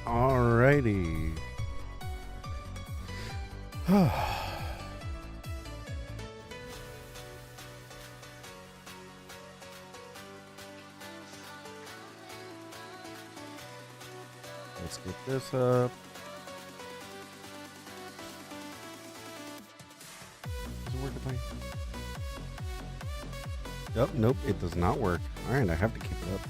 Alrighty. Let's get this up. Does it work if I... Yep, nope, it does not work. Alright, I have to keep it up.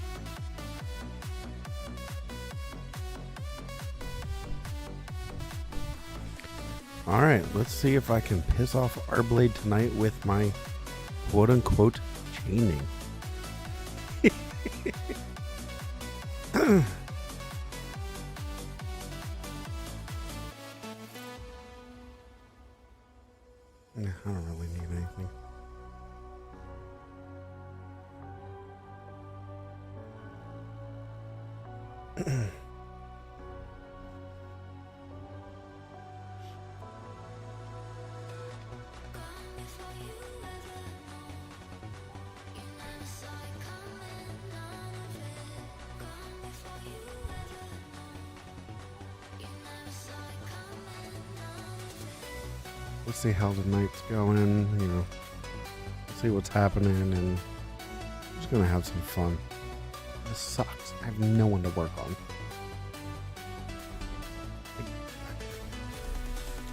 Alright, let's see if I can piss off Arblade tonight with my quote-unquote chaining. I don't really need anything. Let's see how the night's going, you know, see what's happening, and I'm just gonna have some fun. This sucks. I have no one to work on.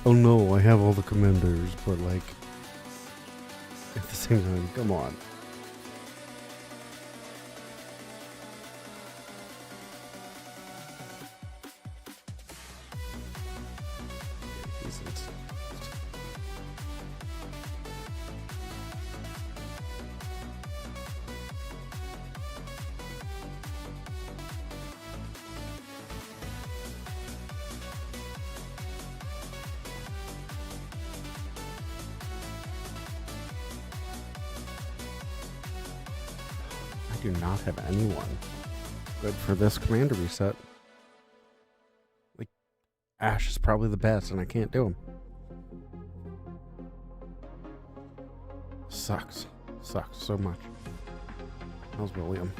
Oh no, I have all the commanders, but like, at the same time, come on. I do not have anyone good for this commander reset. Like, Ash is probably the best, and I can't do him. Sucks. Sucks so much. How's William?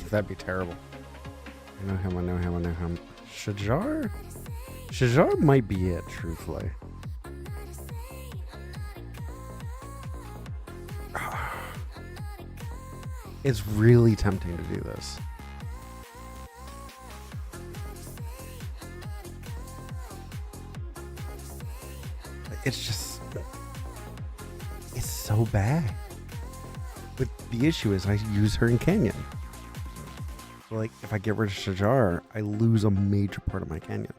That'd be terrible. I know him. Shajar? Shajar might be it, truthfully. It's really tempting to do this. It's just... it's so bad. But the issue is I use her in Canyon. So like, if I get rid of Shajar, I lose a major part of my Canyon.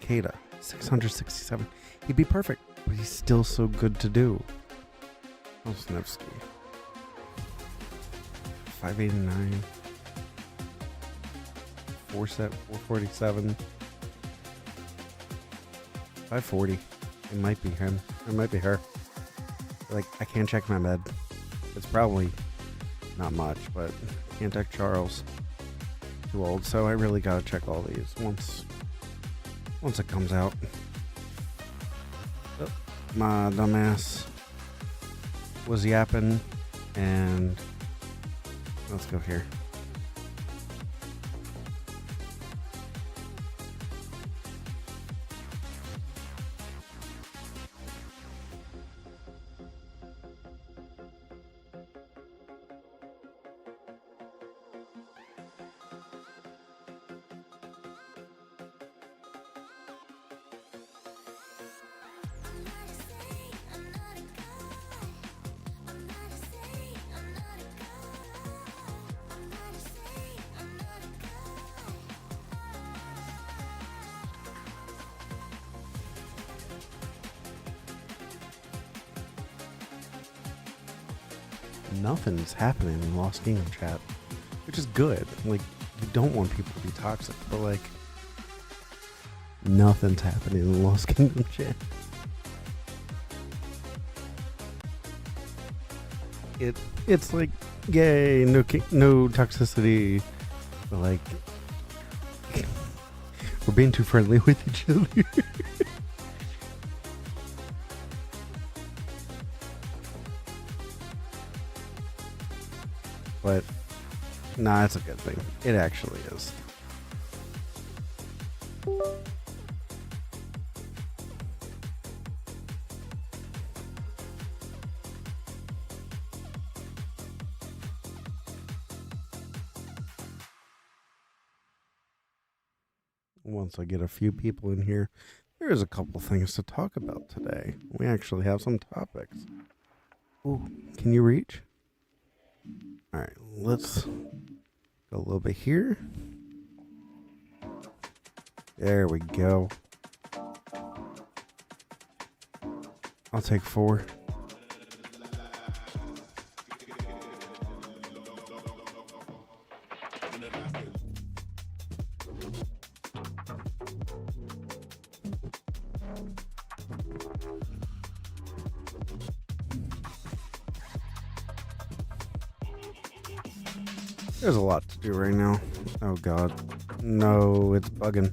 Kata, 667. He'd be perfect, but he's still so good to do. Osnevsky. 589. 447. 540. It might be him. It might be her. Like, I can't check my med. It's probably not much, but can't check Charles. Too old, so I really gotta check all these once it comes out. Oh, my dumbass was yapping, and let's go here. Nothing's happening in Lost Kingdom chat, which is good. Like, you don't want people to be toxic, but like, nothing's happening in Lost Kingdom chat. It's like, yay, no toxicity, but like, we're being too friendly with each other. But Nah, it's a good thing. It actually is. Once I get a few people in here, there's a couple things to talk about today. We actually have some topics. Ooh, can you reach? All right, let's go a little bit here. There we go. I'll take 4. There's a lot to do right now. Oh god. No, it's bugging.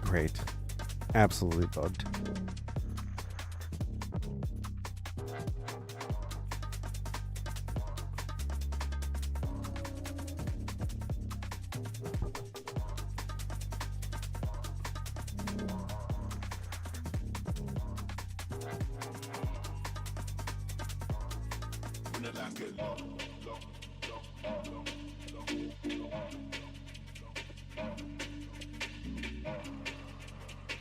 Great. Absolutely bugged.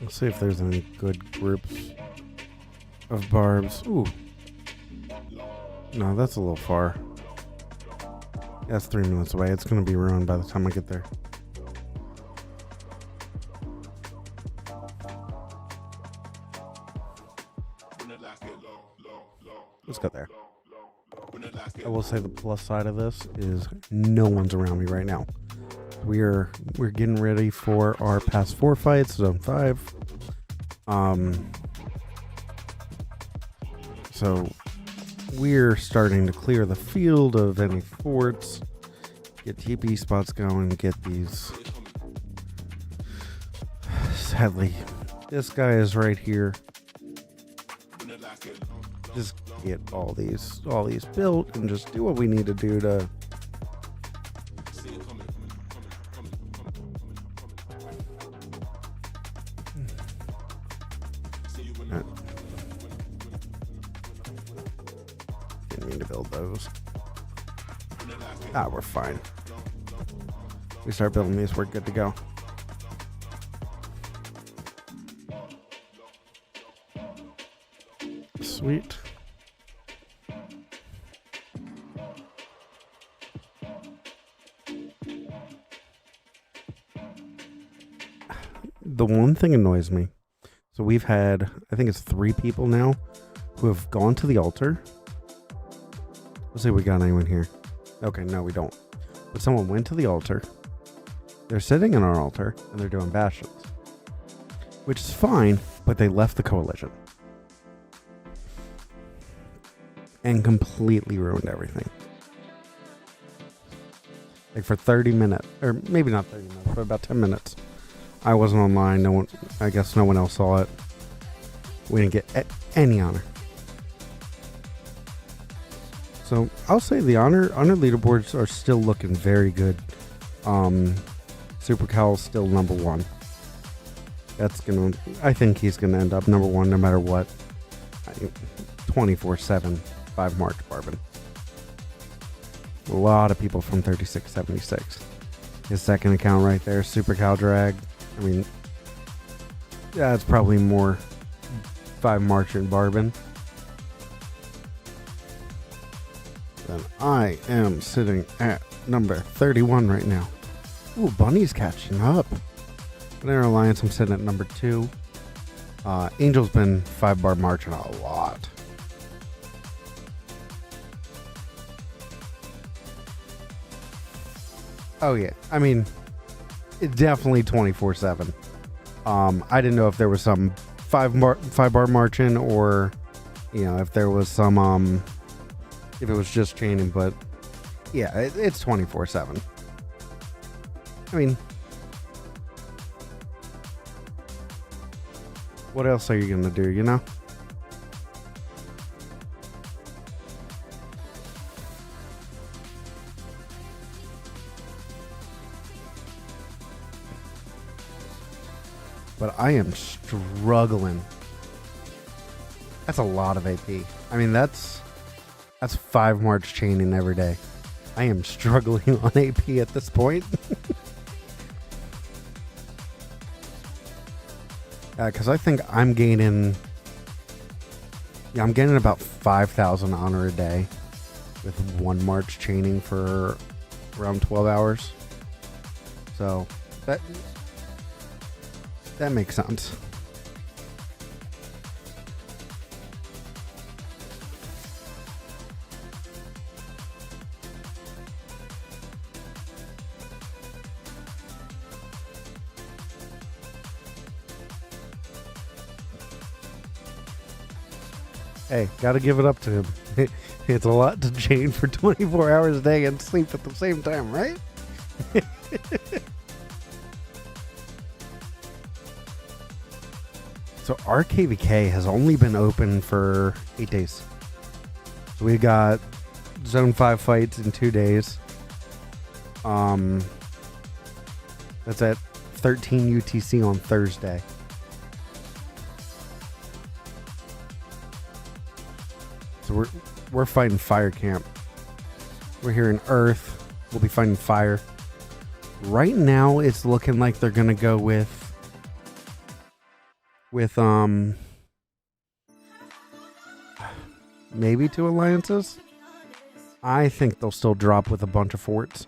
Let's see if there's any good groups of barbs. Ooh. No, that's a little far. That's 3 minutes away. It's going to be ruined by the time I get there. Let's go there. I will say the plus side of this is no one's around me right now. We're getting ready for our past 4 fights, zone 5. So we're starting to clear the field of any forts, get TP spots going, get these. Sadly, this guy is right here. Just get all these built and just do what we need to do to didn't mean to build those. We're fine. We start building these, we're good to go. Sweet. The one thing annoys me. So we've had, I think it's 3 people now who have gone to the altar. Let's see if we got anyone here. Okay, no, we don't. But someone went to the altar. They're sitting in our altar and they're doing bastions, which is fine, but they left the coalition and completely ruined everything. Like for 30 minutes, or maybe not 30 minutes, but about 10 minutes. I wasn't online. No one, I guess no one else saw it. We didn't get any honor. So I'll say the honor leaderboards are still looking very good. Super Cal's still number 1. I think he's gonna end up number 1 no matter what. 24/7, 5 March Barbin. A lot of people from 3676. His second account right there, Super Cal Drag. I mean, yeah, it's probably more 5 March and Barbin. Then I am sitting at number 31 right now. Ooh, Bunny's catching up. Banana Alliance, I'm sitting at number 2. Angel's been 5 bar marching a lot. Oh yeah, I mean, it's definitely 24/7. I didn't know if there was some 5 bar marching, or if there was some if it was just chaining, but yeah, it's 24/7. I mean, What else are you gonna do, you know? But I am struggling. That's a lot of AP. I mean, that's 5 march chaining every day. I am struggling on AP at this point. Because I think I'm gaining... Yeah, I'm getting about 5,000 honor a day with 1 march chaining for around 12 hours. So, that makes sense. Hey, gotta give it up to him. It's a lot to chain for 24 hours a day and sleep at the same time, right? So our KVK has only been open for 8 days. So we got Zone 5 fights in 2 days. That's at 13 UTC on Thursday. So we're fighting Fire Camp. We're here in Earth. We'll be fighting Fire. Right now, it's looking like they're gonna go with maybe 2 alliances. I think they'll still drop with a bunch of forts,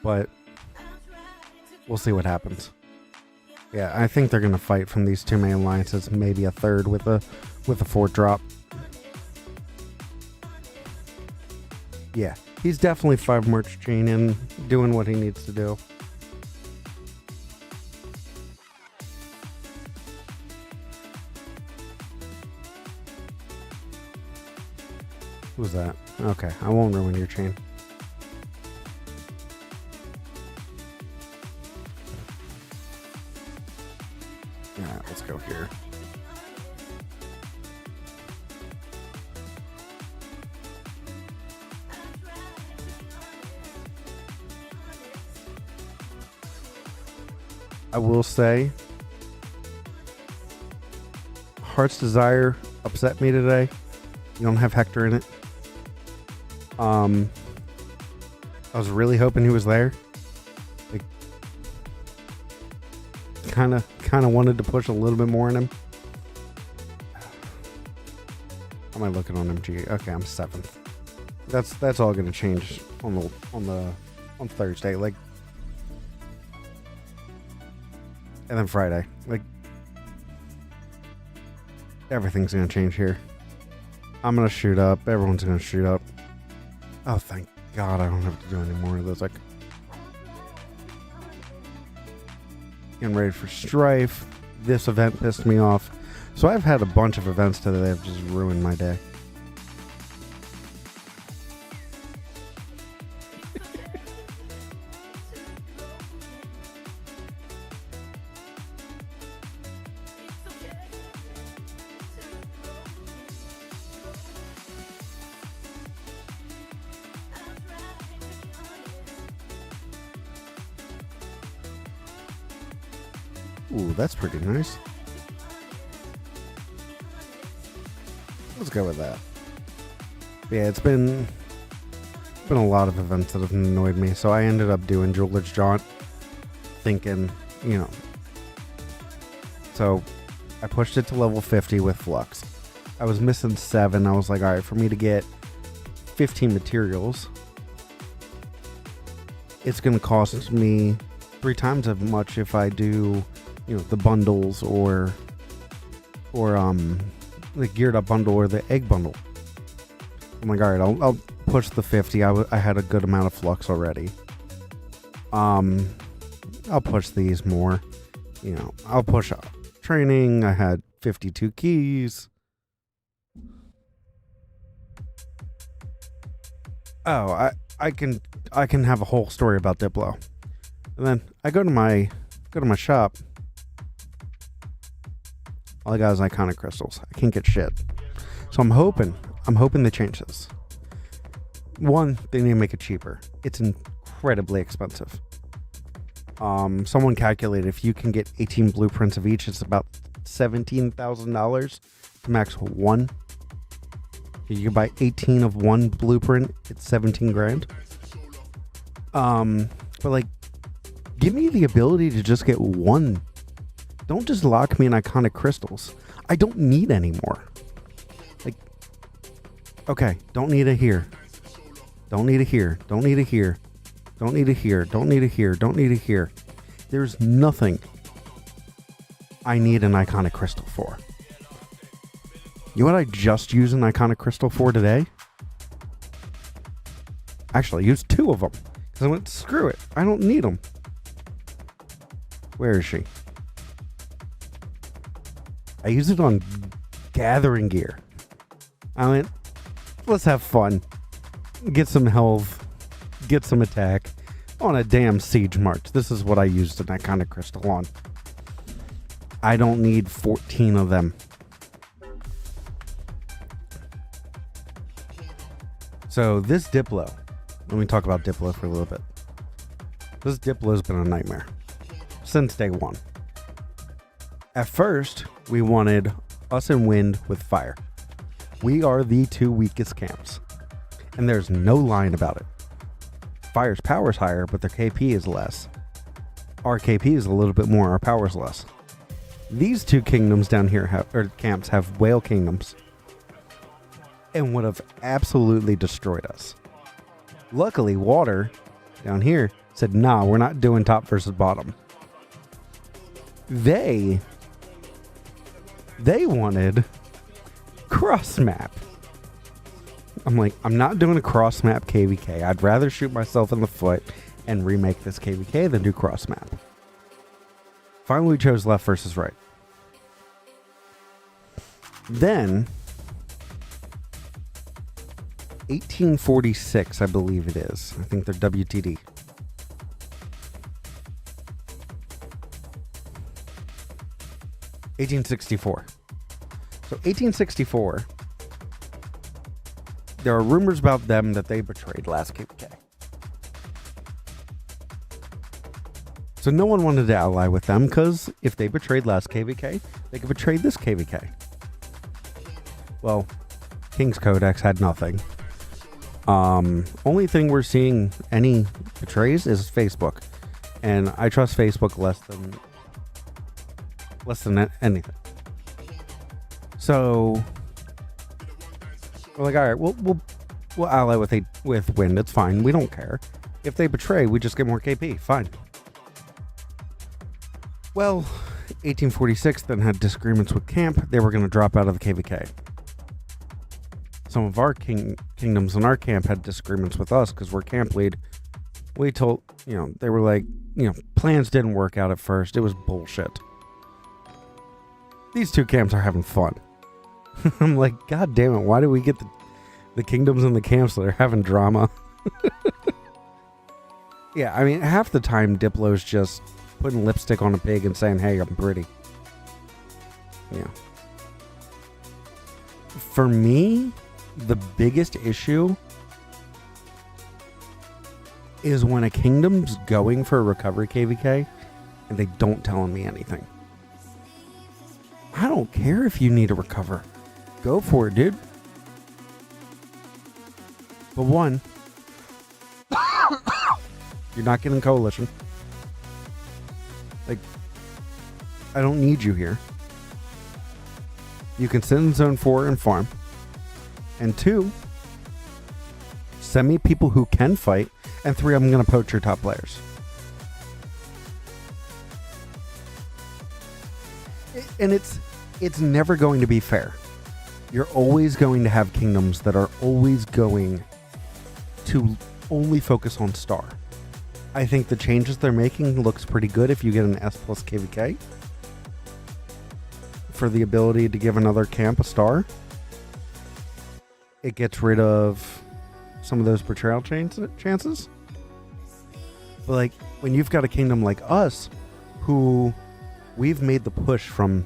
but we'll see what happens. Yeah, I think they're gonna fight from these 2 main alliances, maybe a third with a fort drop. Yeah, he's definitely 5 march chaining, doing what he needs to do. Who's that? Okay, I won't ruin your chain. Alright, let's go here. I will say, Heart's Desire upset me today. You don't have Hector in it. I was really hoping he was there. Like, kind of wanted to push a little bit more in him. How am I looking on MG? Okay, I'm 7th. That's all gonna change on Thursday. Like, and then Friday. Like, everything's gonna change here. I'm gonna shoot up. Everyone's gonna shoot up. Oh, thank God I don't have to do any more of those. Like, getting ready for Strife. This event pissed me off. So I've had a bunch of events today that have just ruined my day. Ooh, that's pretty nice. Let's go with that. Yeah, it's been a lot of events that have annoyed me, so I ended up doing Jeweler's Jaunt, thinking, you know. So I pushed it to level 50 with Flux. I was missing 7. I was like, all right, for me to get 15 materials, it's going to cost me 3 times as much if I do, you know, the bundles or the geared up bundle or the egg bundle. I'm like, all right, I'll push the 50. I had a good amount of flux already. I'll push these more. You know, I'll push up training. I had 52 keys. Oh, I can have a whole story about Diplo. And then I go to my shop. All I got is iconic crystals. I can't get shit. So I'm hoping they change this. One, they need to make it cheaper. It's incredibly expensive. Someone calculated if you can get 18 blueprints of each, it's about $17,000 to max one. If you can buy 18 of one blueprint, it's 17 grand. But like, give me the ability to just get one. Don't just lock me in iconic crystals. I don't need any more. Like, okay, don't need it here. Don't need it here. Don't need it here. Don't need it here. Don't need it here. Don't need it here. There's nothing I need an iconic crystal for. You know what I just used an iconic crystal for today? Actually, I used 2 of them. Because I went, screw it. I don't need them. Where is she? I used it on gathering gear. I went, let's have fun. Get some health. Get some attack. On a damn siege march. This is what I used an iconic crystal on. I don't need 14 of them. So this Diplo. Let me talk about Diplo for a little bit. This Diplo's been a nightmare. Since day one. At first, we wanted us and Wind with Fire. We are the 2 weakest camps. And there's no lying about it. Fire's power's higher, but their KP is less. Our KP is a little bit more, our power's less. These 2 kingdoms down here camps have whale kingdoms. And would have absolutely destroyed us. Luckily, Water down here said, nah, we're not doing top versus bottom. They wanted cross map. I'm like, I'm not doing a cross map KVK. I'd rather shoot myself in the foot and remake this KVK than do cross map. Finally, we chose left versus right. Then, 1846, I believe it is. I think they're WTD. (1864). So 1864, there are rumors about them that they betrayed last KVK. So no one wanted to ally with them because if they betrayed last KVK, they could betray this KVK. Well, King's Codex had nothing. Only thing we're seeing any betrays is Facebook, and I trust Facebook less than anything. So we're like, all right, we'll ally with Wind. It's fine. We don't care. If they betray, we just get more KP. Fine. Well, 1846 then had disagreements with Camp. They were going to drop out of the KVK. Some of our kingdoms in our camp had disagreements with us because we're camp lead. We told, they were like, plans didn't work out at first. It was bullshit. These 2 camps are having fun. I'm like, God damn it, why do we get the kingdoms and the camps that are having drama? Yeah, I mean, half the time Diplo's just putting lipstick on a pig and saying, hey, I'm pretty. Yeah. For me, the biggest issue is when a kingdom's going for a recovery KVK and they don't tell me anything. I don't care if you need to recover. Go for it, dude. But one, you're not getting coalition. Like, I don't need you here. You can sit in zone 4 and farm. And 2, send me people who can fight. And 3, I'm going to poach your top players. And it's never going to be fair. You're always going to have kingdoms that are always going to only focus on star. I think the changes they're making looks pretty good if you get an S plus KVK. For the ability to give another camp a star. It gets rid of some of those betrayal chances. But like, when you've got a kingdom like us, who we've made the push from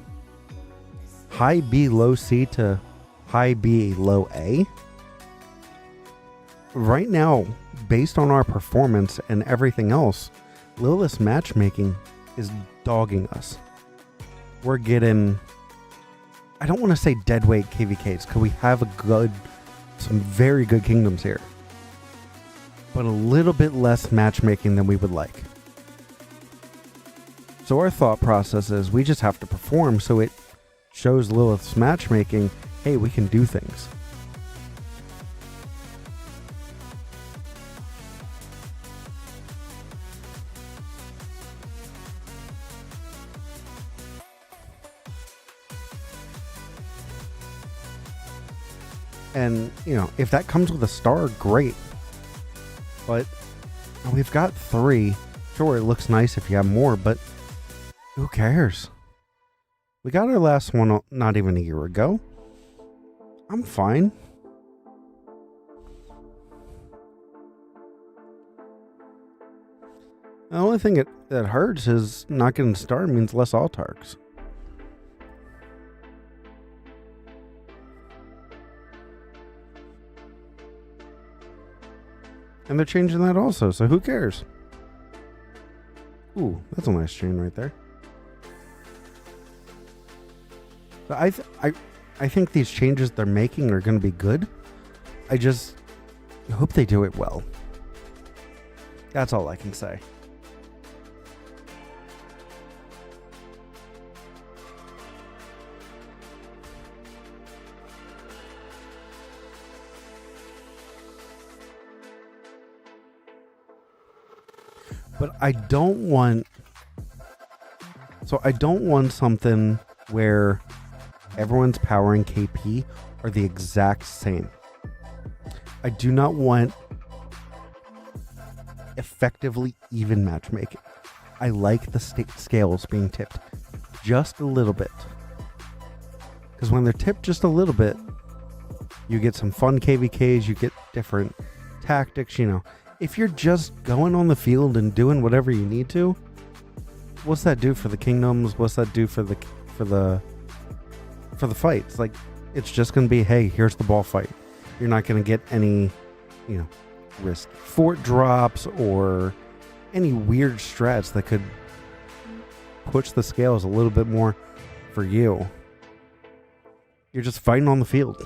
high B, low C to high B, low A. Right now, based on our performance and everything else, Lilith's matchmaking is dogging us. We're getting, I don't want to say deadweight KVKs, because we have some very good kingdoms here, but a little bit less matchmaking than we would like. So our thought process is we just have to perform so it shows Lilith's matchmaking, hey, we can do things. And, you know, if that comes with a star, great. But we've got 3. Sure, it looks nice if you have more, but who cares? We got our last one not even a year ago. I'm fine. The only thing that hurts is not getting a star means less Altarks. And they're changing that also, so who cares? Ooh, that's a nice chain right there. So I think these changes they're making are going to be good. I just hope they do it well. That's all I can say. But I don't want something where everyone's power and KP are the exact same. I do not want effectively even matchmaking. I like the scales being tipped just a little bit. Because when they're tipped just a little bit, you get some fun KVKs, you get different tactics, you know. If you're just going on the field and doing whatever you need to, what's that do for the kingdoms? What's that do for the fights? Like, it's just going to be, hey, here's the ball fight. You're not going to get any, you know, risk fort drops or any weird strats that could push the scales a little bit more for you. You're just fighting on the field.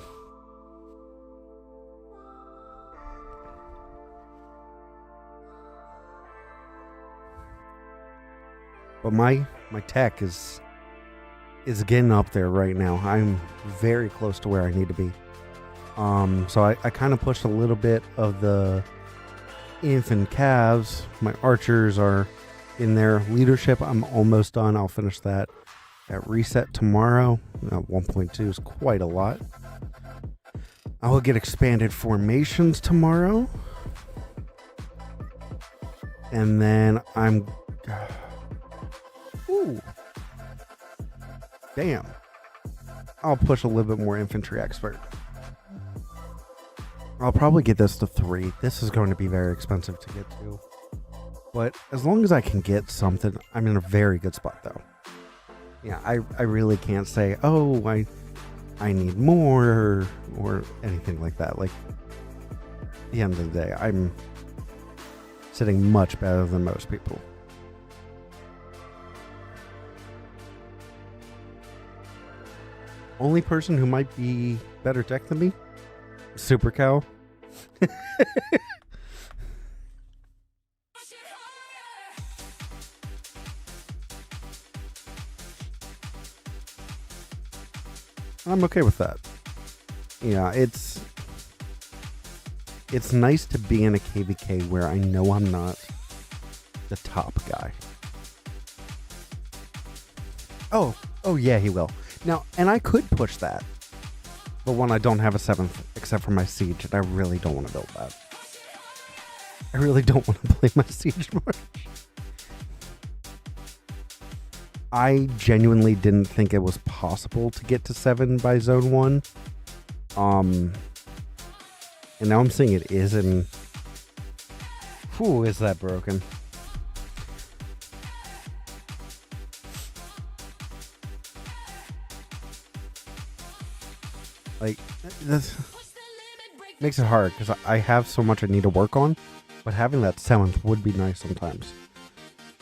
But my tech is getting up there right now. I'm very close to where I need to be. So I kind of pushed a little bit of the infant calves. My archers are in there. Leadership, I'm almost done. I'll finish that at reset tomorrow. 1.2 is quite a lot. I will get expanded formations tomorrow. And then I'm... Ooh. Damn. I'll push a little bit more infantry expert. I'll probably get this to 3. This is going to be very expensive to get to. But as long as I can get something, I'm in a very good spot though. Yeah, I really can't say, oh, I need more or anything like that. Like, at the end of the day, I'm sitting much better than most people. Only person who might be better tech than me? Super Cow. I'm okay with that. Yeah, it's nice to be in a KVK where I know I'm not the top guy. Oh yeah, he will. Now, and I could push that, but when I don't have a 7th, except for my siege, and I really don't want to build that. I really don't want to play my siege march. I genuinely didn't think it was possible to get to 7 by zone 1. And now I'm seeing it is, and whew, is that broken. Like, this makes it hard because I have so much I need to work on, but having that 7th would be nice sometimes.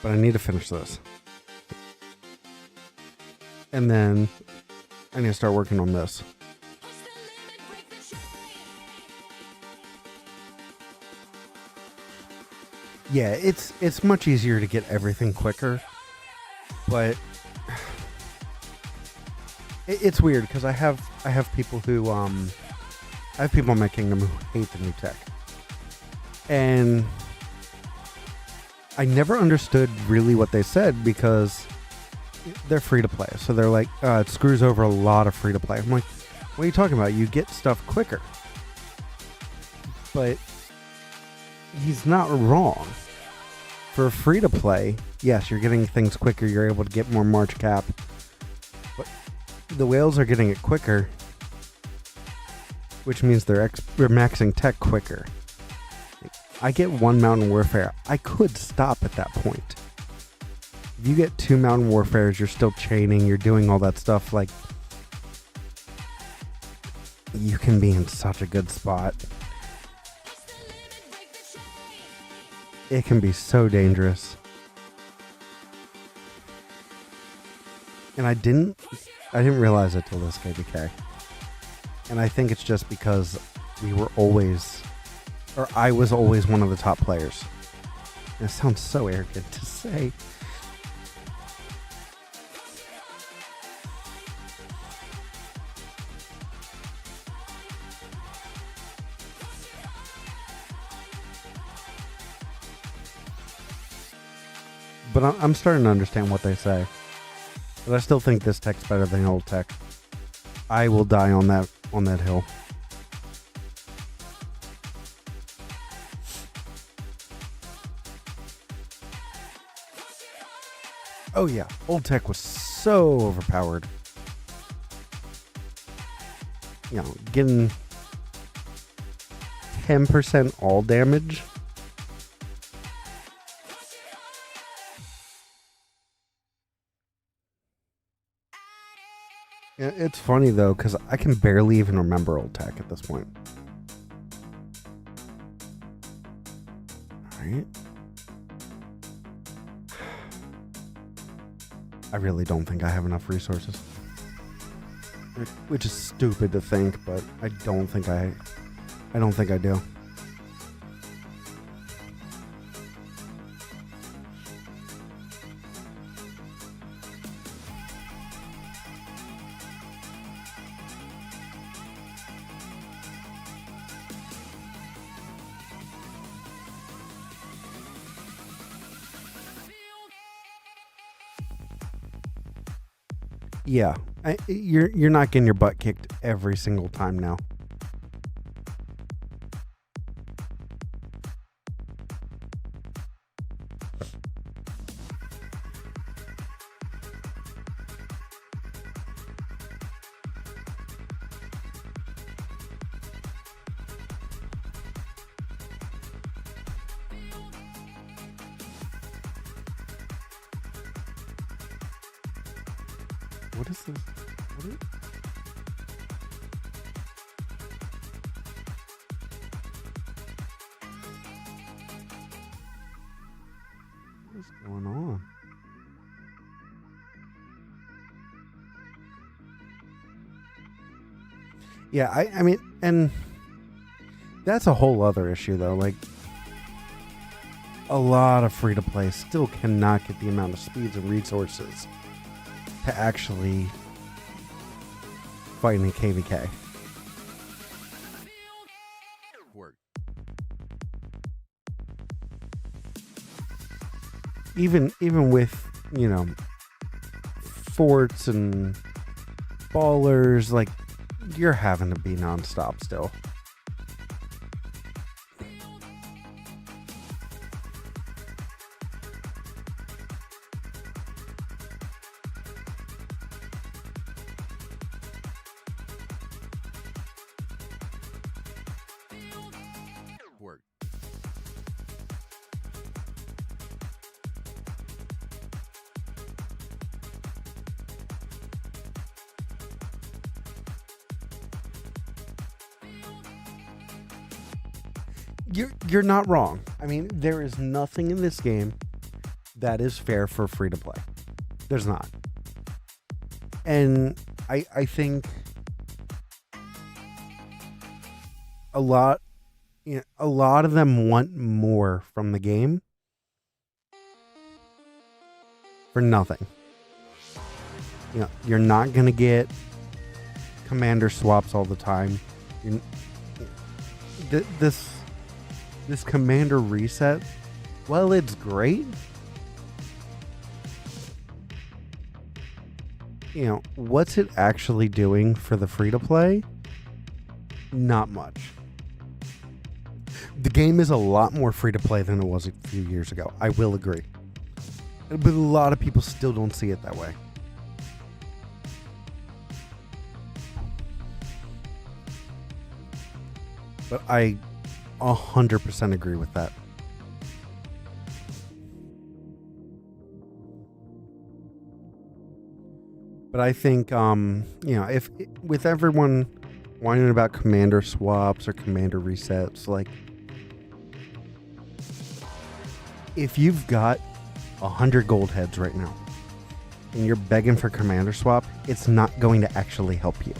But I need to finish this. And then I need to start working on this. Yeah, it's much easier to get everything quicker, but it's weird because I have people who I have people in my kingdom who hate the new tech, and I never understood really what they said because they're free to play. So they're like, it screws over a lot of free to play. I'm like, what are you talking about? You get stuff quicker. But he's not wrong. For free to play, yes, you're getting things quicker. You're able to get more March cap. But the whales are getting it quicker, which means they're maxing tech quicker. I get 1 Mountain Warfare. I could stop at that point. If you get 2 Mountain Warfares, you're still chaining, you're doing all that stuff, like, you can be in such a good spot. It can be so dangerous. And I didn't realize it till this KVK. And I think it's just because I was always one of the top players. And it sounds so arrogant to say. But I'm starting to understand what they say. But I still think this tech's better than old tech. I will die on that hill. Oh yeah, old tech was so overpowered. You know, getting 10% all damage. Yeah, it's funny though, because I can barely even remember old tech at this point. Alright. I really don't think I have enough resources. Which is stupid to think, but I don't think I do. Yeah, you're not getting your butt kicked every single time now. What is this? What is going on? Yeah, I mean, and that's a whole other issue though. Like, a lot of free to play still cannot get the amount of speeds and resources to actually fight in KVK. Even with, you know, forts and ballers, like, you're having to be nonstop still. you're not wrong. I mean, there is nothing in this game that is fair for free to play. There's not. And I think a lot of them want more from the game for nothing. You're not going to get commander swaps all the time. This commander reset, well, it's great. What's it actually doing for the free-to-play? Not much. The game is a lot more free-to-play than it was a few years ago. I will agree. But a lot of people still don't see it that way. But I 100% agree with that. But I think, if with everyone whining about commander swaps or commander resets, like, if you've got 100 gold heads right now and you're begging for commander swap, it's not going to actually help you.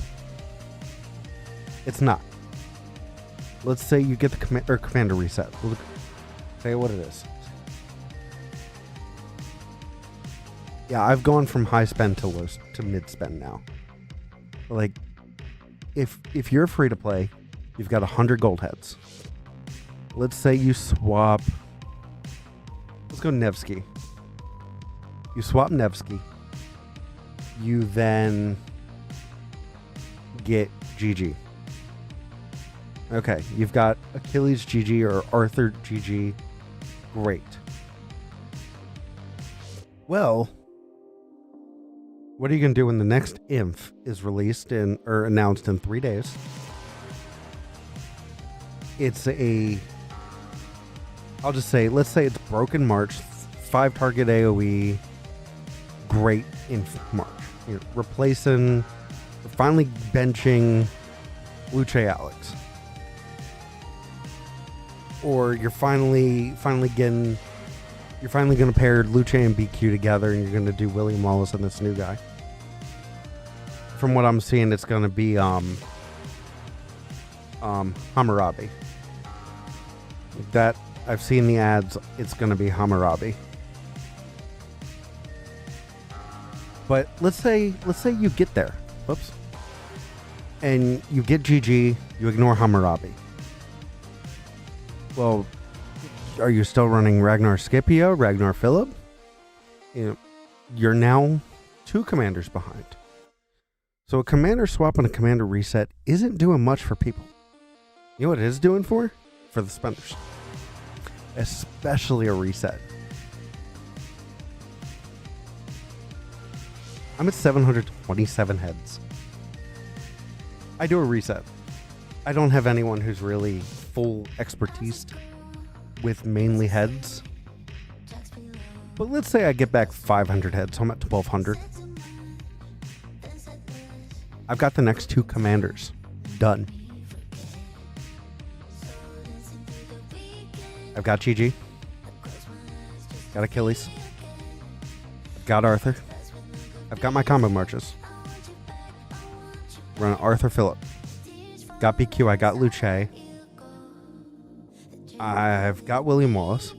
It's not. Let's say you get the commander reset. We'll say what it is. Yeah, I've gone from high spend to mid spend now. Like, if you're free to play, you've got 100 gold heads. Let's say you swap. Let's go Nevsky. You swap Nevsky. You then get GG. Okay, you've got Achilles GG or Arthur GG. Great. Well, what are you going to do when the next INF is released or announced in 3 days? I'll just say, let's say it's Broken March, 5 target AoE, great INF March. We're finally benching Luce Alex. Or you're finally going to pair Luce and BQ together, and you're going to do William Wallace and this new guy. From what I'm seeing, it's going to be Hammurabi. That I've seen the ads. It's going to be Hammurabi. But let's say you get there. Whoops. And you get GG. You ignore Hammurabi. Well, are you still running Ragnar Scipio, Ragnar Philip? You're now 2 commanders behind. So a commander swap and a commander reset isn't doing much for people. You know what it is doing for? For the spenders. Especially a reset. I'm at 727 heads. I do a reset. I don't have anyone who's really full expertise with mainly heads. But let's say I get back 500 heads, so I'm at 1200. I've got the next 2 commanders done. I've got GG. Got Achilles. I've got Arthur. I've got my combo marches. Run Arthur Phillip. Got BQ. I got Luce. I've got William Wallace.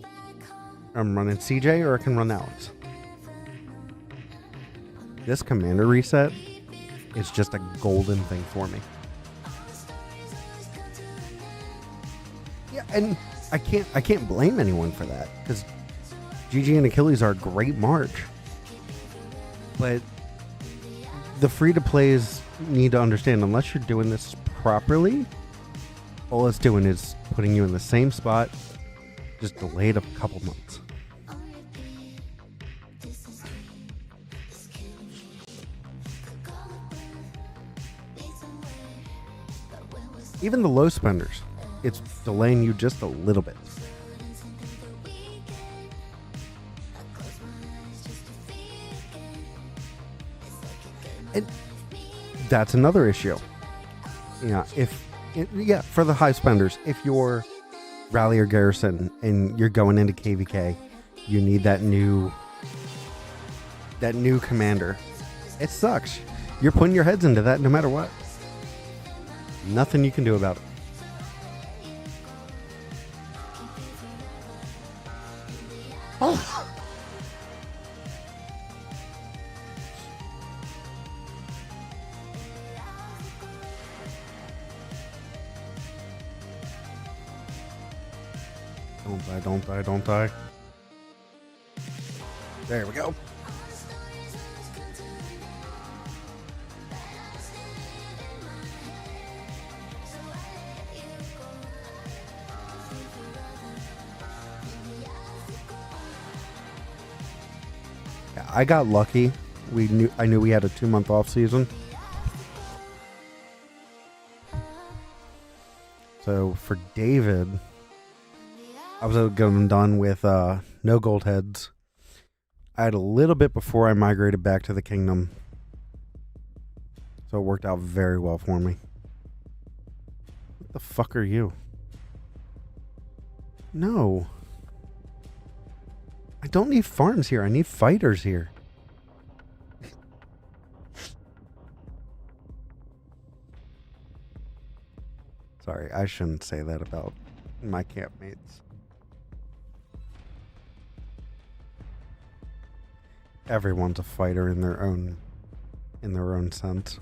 I'm running CJ, or I can run Alex. This commander reset is just a golden thing for me. Yeah, and I can't blame anyone for that, because GG and Achilles are a great march. But the free-to-plays need to understand, unless you're doing this properly, all it's doing is putting you in the same spot, just delayed a couple months. Even the low spenders, it's delaying you just a little bit. And that's another issue. For the high spenders, if you're rally or garrison and you're going into KVK, you need that new commander. It sucks. You're putting your heads into that no matter what. Nothing you can do about it. Oh. Don't die, don't die, don't die. There we go. I got lucky. I knew we had a 2-month off season. So for David, I was getting done with no gold heads. I had a little bit before I migrated back to the kingdom. So it worked out very well for me. What the fuck are you? No. I don't need farms here. I need fighters here. Sorry, I shouldn't say that about my campmates. Everyone's a fighter in their own sense.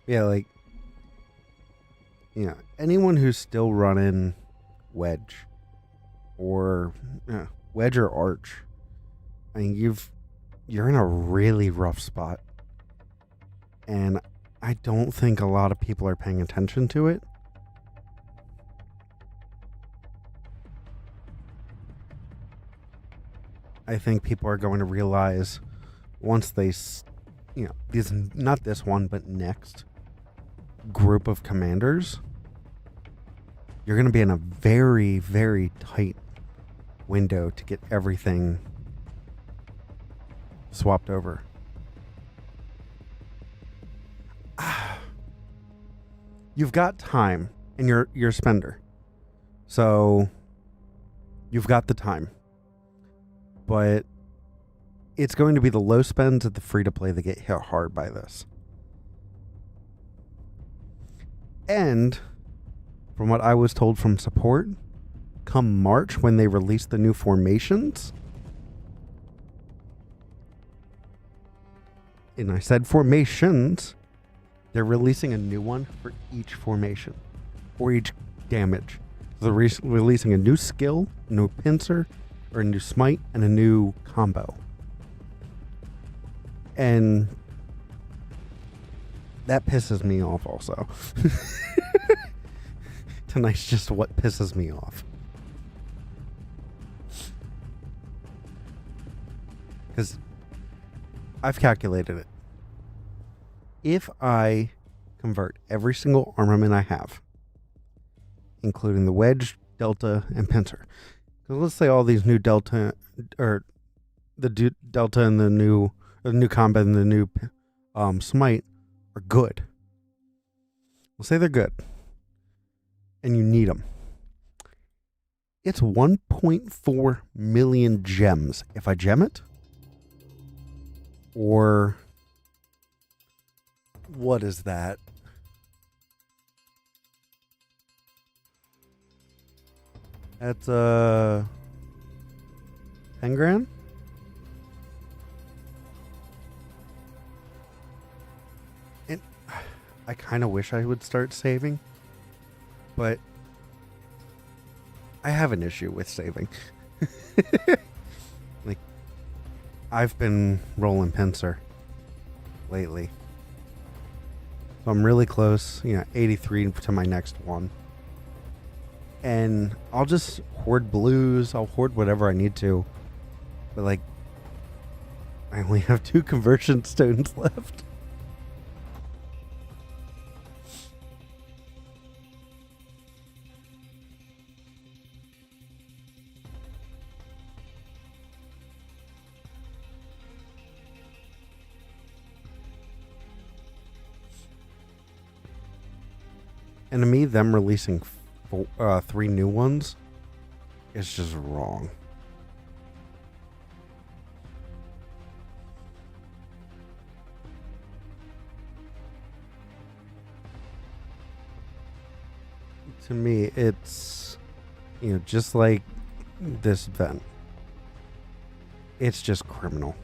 Yeah, like, anyone who's still running Wedge or Arch, I mean, you're in a really rough spot, and I don't think a lot of people are paying attention to it. I think people are going to realize once they, not this one, but next group of commanders, you're going to be in a very, very tight window to get everything swapped over. You've got time, and you're a spender, so you've got the time, but it's going to be the low spends at the free to play that get hit hard by this. And from what I was told from support, come March when they release the new formations, and I said formations, they're releasing a new one for each formation or each damage. So they're releasing a new skill, a new pincer, or a new smite, and a new combo. And that pisses me off also. Tonight's just what pisses me off. Because I've calculated it. If I convert every single armament I have, including the Wedge, Delta, and Pincer, because let's say all these new Delta, or the Delta and the new combat and the new smite are good. We'll say they're good. And you need them. It's 1.4 million gems if I gem it. Or what is that? That's 10 grand? And I kind of wish I would start saving, but I have an issue with saving. Like, I've been rolling pincer lately. So I'm really close, 83 to my next one. And I'll just hoard blues, I'll hoard whatever I need to. But like, I only have 2 conversion stones left. And to me, them releasing 3 new ones is just wrong. To me, it's, just like this event. It's just criminal.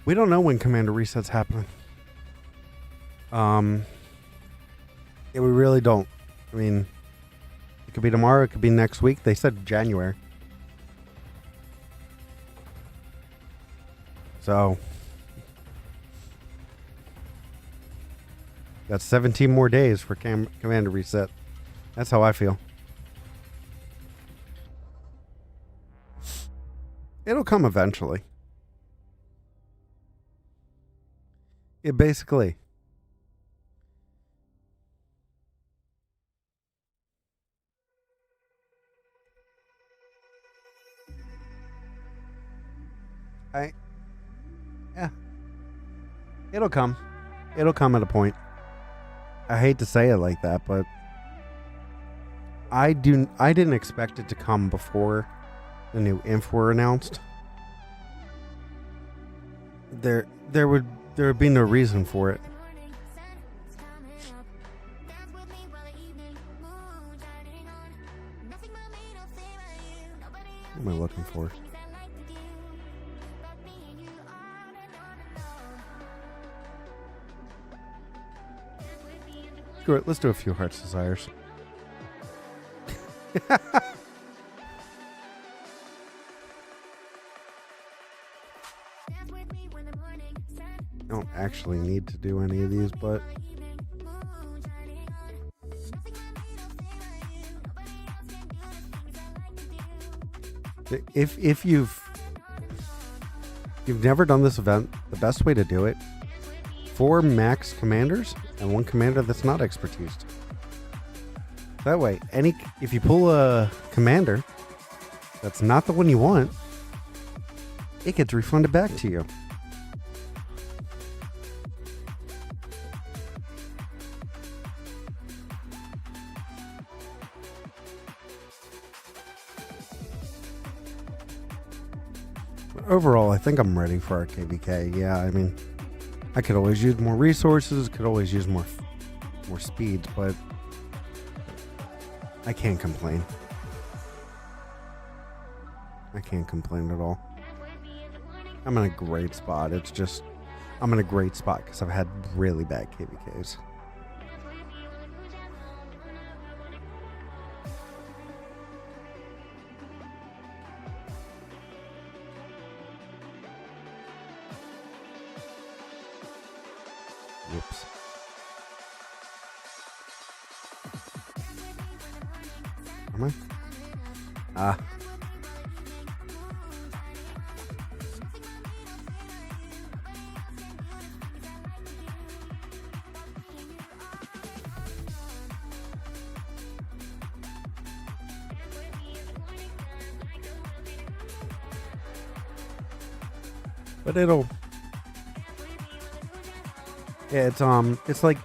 We don't know when Commander Reset's happening. Yeah, we really don't. I mean, it could be tomorrow, it could be next week. They said January. So, got 17 more days for Commander Reset. That's how I feel. It'll come eventually. It basically. Yeah. It'll come. It'll come at a point. I hate to say it like that, but I didn't expect it to come before the new inf were announced. There would be no reason for it. What am I looking for? Screw it, let's do a few heart's desires. I don't actually need to do any of these, but if you've never done this event, the best way to do it, 4 max commanders and 1 commander that's not expertised. That way, if you pull a commander that's not the one you want, it gets refunded back to you. Overall, I think I'm ready for our KVK. Yeah, I mean, I could always use more resources, could always use more speeds, but I can't complain. I can't complain at all. I'm in a great spot. It's just, I'm in a great spot because I've had really bad KVKs. Whoops. Am I? Ah. But it'll... Yeah, it's like,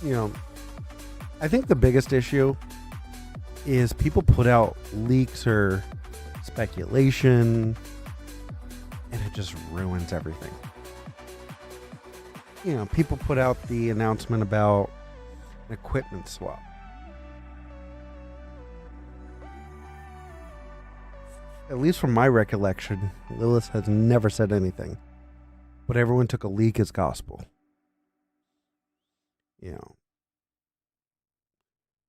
I think the biggest issue is people put out leaks or speculation, and it just ruins everything. People put out the announcement about an equipment swap. At least from my recollection, Lilith has never said anything, but everyone took a leak as gospel.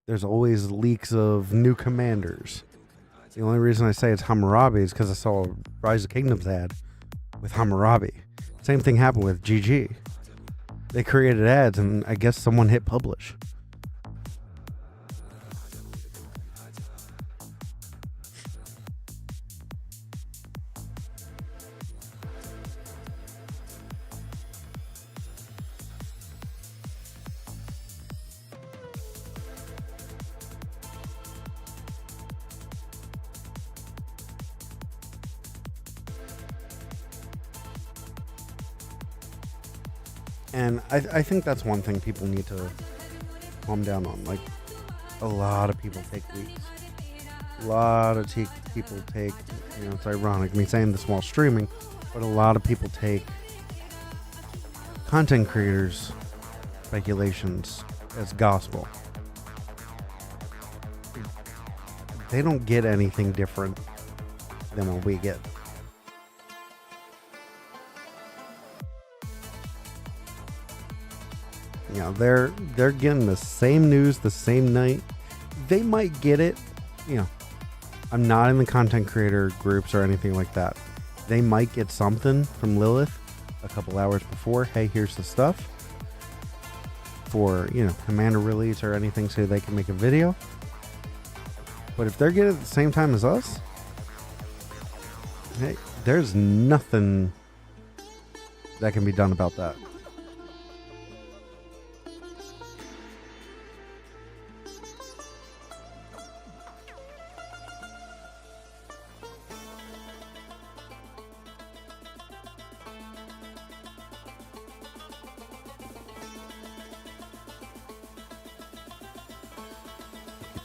There's always leaks of new commanders. The only reason I say it's Hammurabi is because I saw a Rise of Kingdoms ad with Hammurabi. Same thing happened with GG. They created ads, and I guess someone hit publish. And I think that's one thing people need to calm down on. Like, a lot of people take weeks. A lot of people take, it's ironic me saying this while streaming, but a lot of people take content creators' speculations as gospel. They don't get anything different than what we get. They're getting the same news the same night. They might get it. I'm not in the content creator groups or anything like that. They might get something from Lilith a couple hours before. Hey, here's the stuff for, Commander release or anything so they can make a video. But if they're getting it at the same time as us, hey, there's nothing that can be done about that.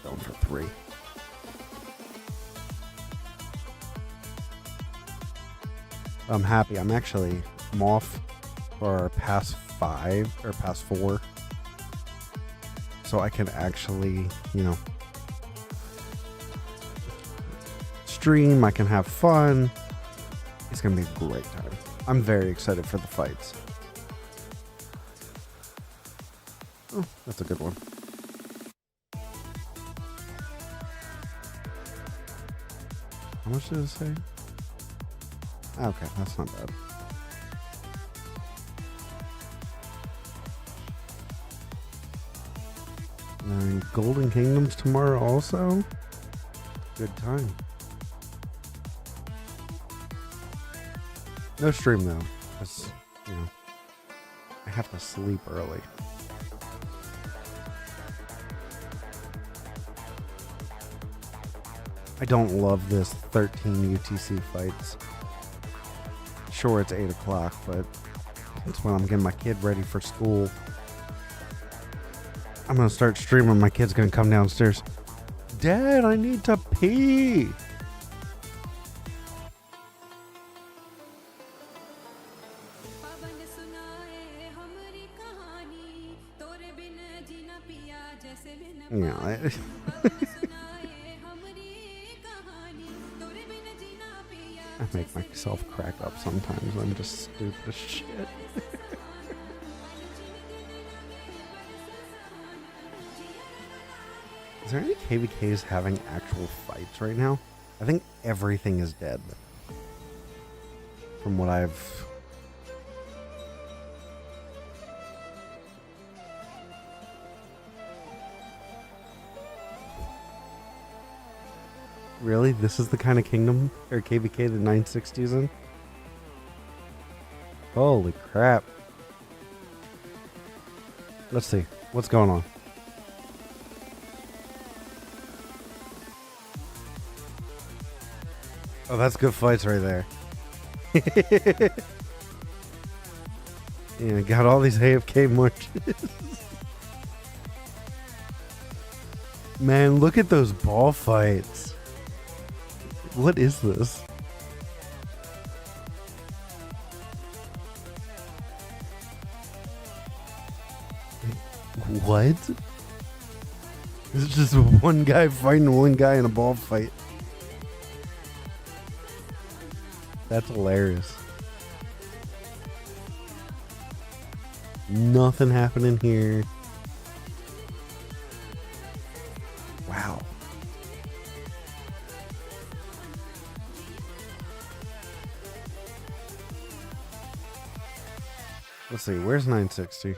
Going for 3. I'm happy. I'm off for past 5 or past 4. So I can actually, stream. I can have fun. It's going to be a great time. I'm very excited for the fights. Oh, that's a good one. How much did it say? Okay, that's not bad. And Golden Kingdoms tomorrow also. Good time. No stream though, because, I have to sleep early. I don't love this 13 UTC fights. Sure, it's 8 o'clock, but it's when I'm getting my kid ready for school. I'm going to start streaming. My kid's going to come downstairs. Dad, I need to pee. I make myself crack up sometimes. I'm just stupid as shit. Is there any KVKs having actual fights right now? I think everything is dead. From what I've... Really? This is the kind of kingdom or KVK the 960's in? Holy crap. Let's see. What's going on? Oh, that's good fights right there. Yeah, got all these AFK marches. Man, look at those ball fights. What is this? What? It's just one guy fighting one guy in a ball fight. That's hilarious. Nothing happening here. Wow. Let's see, where's 960?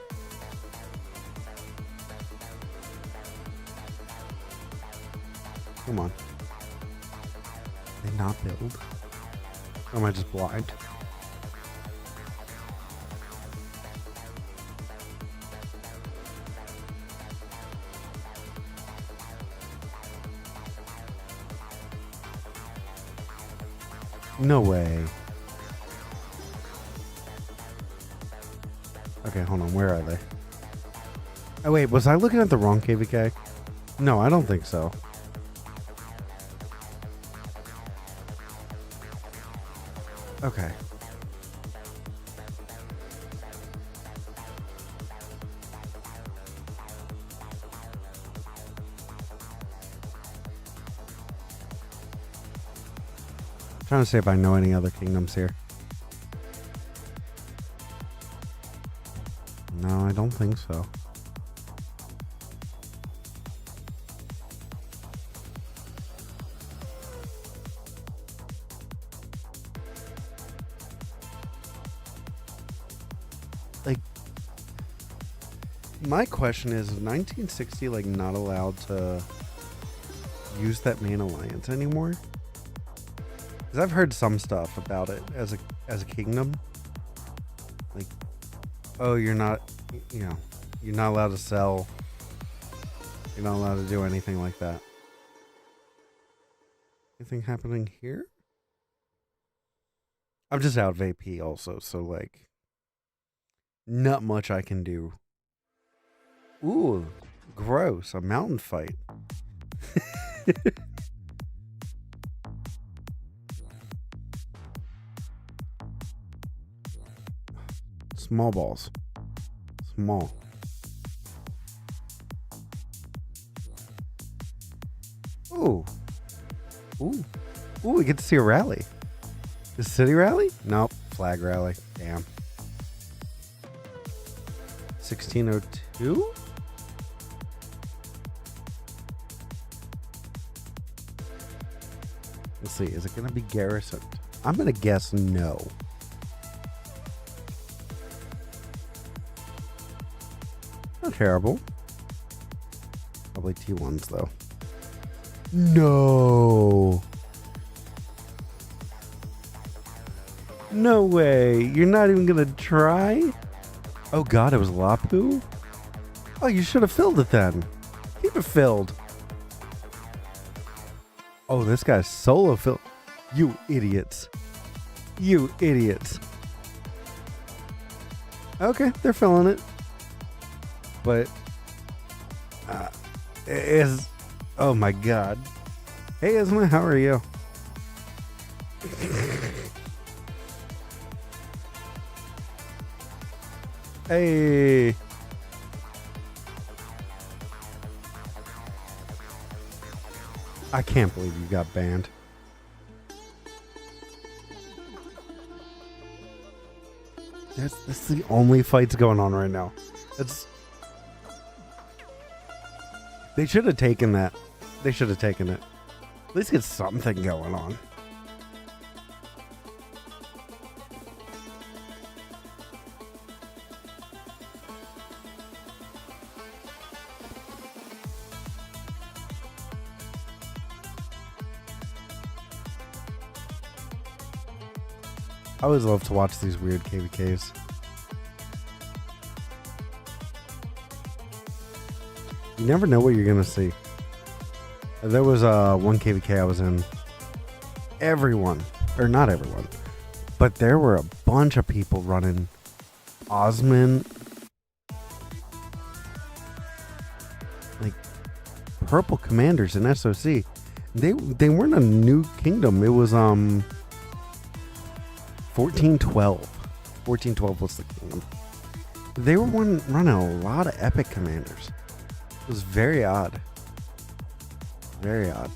Come on. They not build? Or am I just blind? No way. Okay, hold on. Where are they? Oh, wait. Was I looking at the wrong KVK? No, I don't think so. Okay. I'm trying to see if I know any other kingdoms here. No, I don't think so. Like, my question is 1960 like not allowed to use that main alliance anymore? Because I've heard some stuff about it as a kingdom. Like, oh, you're not allowed to sell. You're not allowed to do anything like that. Anything happening here? I'm just out of AP also, so like, not much I can do. Ooh, gross. A mountain fight. Small balls. Small. Ooh. Ooh. Ooh, we get to see a rally. The city rally? Nope. Flag rally. Damn. 1602? Let's see. Is it going to be garrisoned? I'm going to guess no. Not terrible. Probably T1s though. No. No way. You're not even gonna try? Oh god, it was Lapu? Oh, you should have filled it then. Keep it filled. Oh, this guy's solo filled. You idiots. You idiots. Okay, they're filling it. But is oh my god. Hey Isma, how are you? Hey. I can't believe you got banned. That's the only fights going on right now. They should have taken that. They should have taken it. At least get something going on. I always love to watch these weird KVKs. You never know what you're gonna see. There was one KVK I was in. Everyone, or not everyone, but there were a bunch of people running Osman, like purple commanders in SOC. They weren't a new kingdom. It was 1412. 1412 was the kingdom. They were running a lot of epic commanders. It was very odd. Very odd.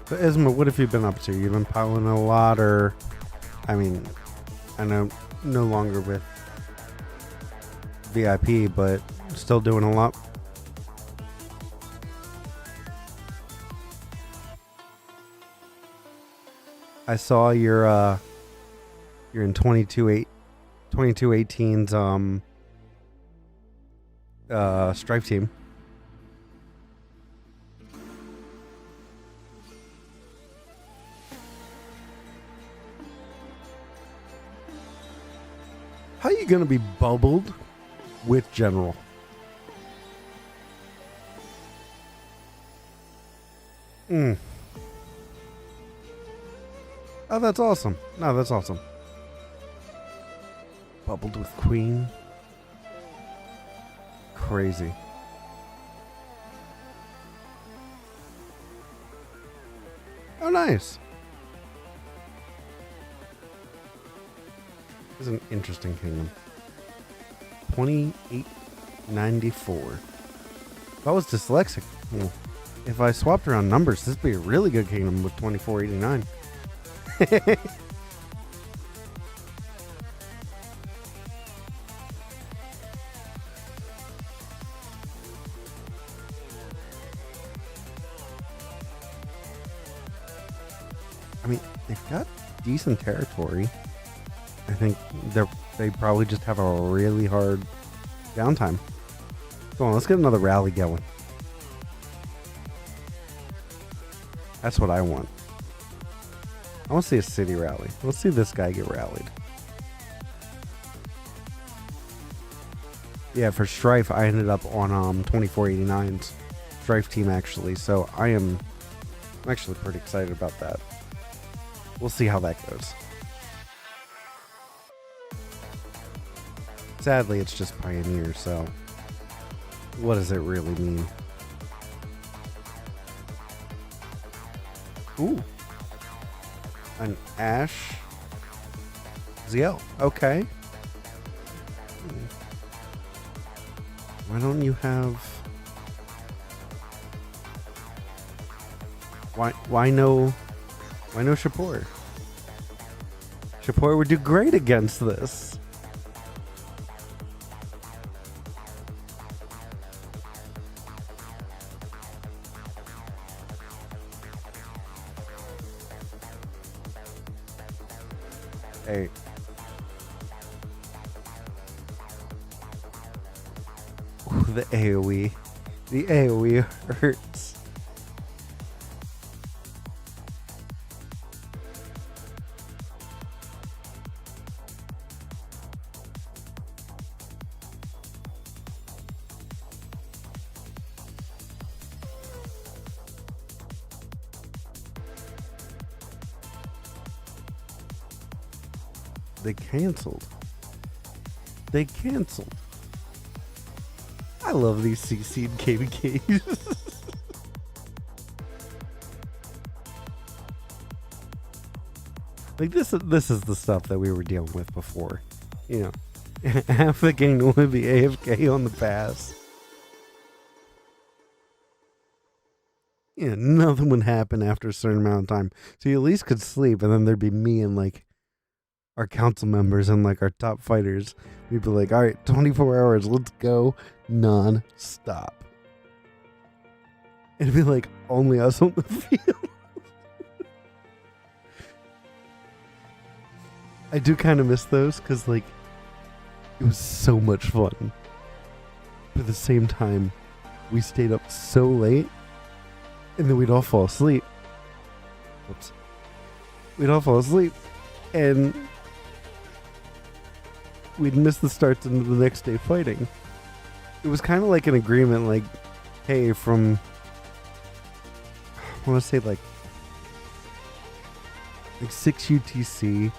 So Isma, what have you been up to? You've been piling a lot, or I mean, I know no longer with VIP, but still doing a lot. I saw you're in 2218's Strife team. How are you gonna be bubbled with General? Oh, that's awesome. No, that's awesome. Bubbled with Queen. Crazy. Oh, nice. This is an interesting kingdom. 2894. If I was dyslexic, if I swapped around numbers, this would be a really good kingdom with 2489. I mean, they've got decent territory. I think they probably just have a really hard downtime. Come on, let's get another rally going. That's what I want. I want to see a city rally. Let's see this guy get rallied. Yeah, for Strife, I ended up on 2489's Strife team actually, so I'm actually pretty excited about that. We'll see how that goes. Sadly, it's just Pioneer, so what does it really mean? Ooh. An Ash ZL. Okay. Why don't you have... Why no Shapur? Shapur would do great against this. Hey. Ooh, the AoE. The AoE hurts. They canceled. They canceled. I love these CC'd KVKs. Like this is the stuff that we were dealing with before. You know, half the game would be AFK on the pass. Yeah, nothing would happen after a certain amount of time. So you at least could sleep, and then there'd be me and like our council members and like our top fighters. We'd be like, all right, 24 hours, let's go non-stop. It'd be like only us on the field. I do kind of miss those because like it was so much fun. But at the same time, we stayed up so late and then we'd all fall asleep. Whoops. We'd all fall asleep and we'd miss the starts into the next day fighting. It was kind of like an agreement, like, hey, from, I want to say like 6 UTC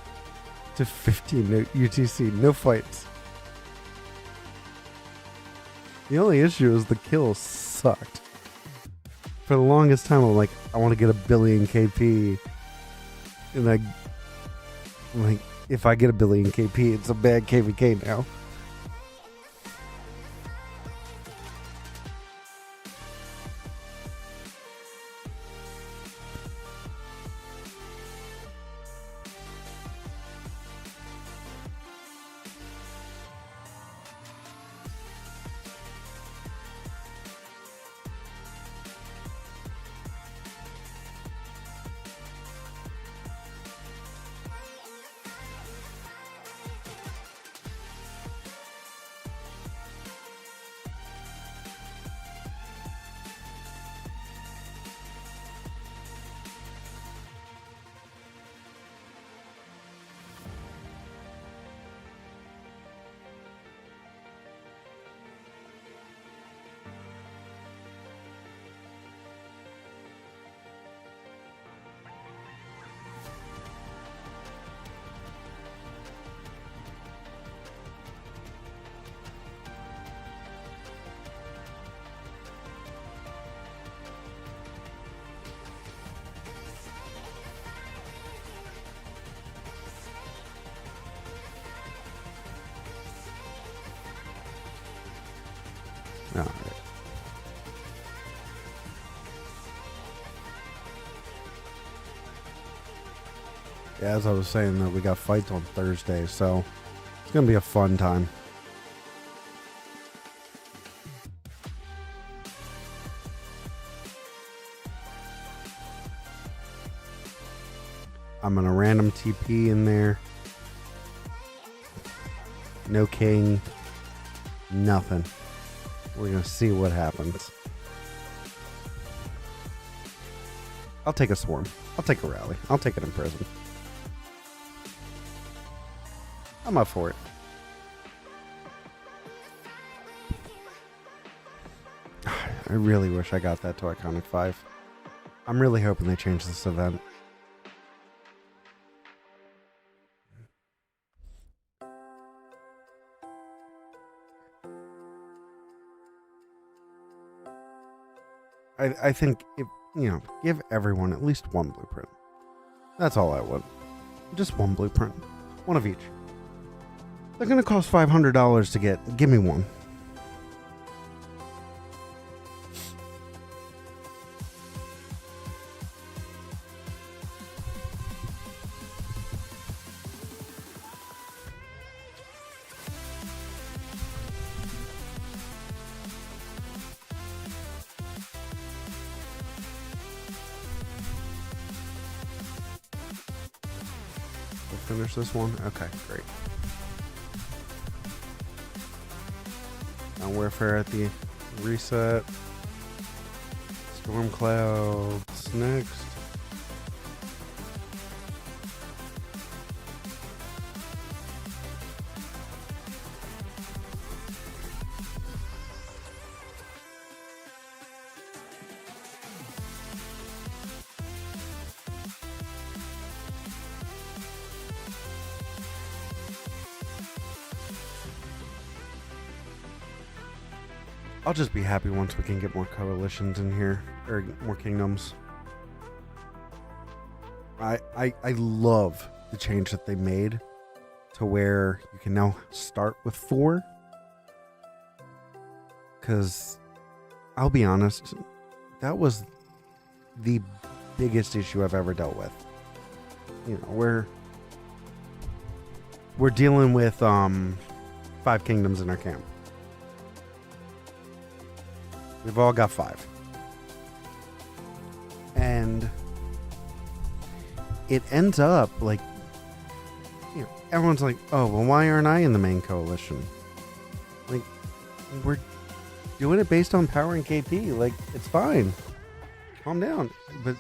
to 15 UTC, no fights. The only issue is the kills sucked. For the longest time, I'm like, I want to get 1 billion KP, and I'm like, if I get 1 billion KP, it's a bad KVK now. Yeah, as I was saying, though, we got fights on Thursday, so it's going to be a fun time. I'm going to random TP in there. No king. Nothing. We're going to see what happens. I'll take a swarm. I'll take a rally. I'll take it in prison. I'm up for it. I really wish I got that to Iconic 5. I'm really hoping they change this event. I think, if, give everyone at least one blueprint. That's all I want. Just one blueprint. One of each. They're going to cost $500 to get. Give me one. Finish this one? Okay, great. Now warfare at the reset. Storm clouds next. I'll just be happy once we can get more coalitions in here, or more kingdoms. I love the change that they made to where you can now start with 4. Because I'll be honest, that was the biggest issue I've ever dealt with. We're dealing with 5 kingdoms in our camp. We've all got 5. And it ends up like, everyone's like, oh, well, why aren't I in the main coalition? Like, we're doing it based on power and KP. Like, it's fine. Calm down. But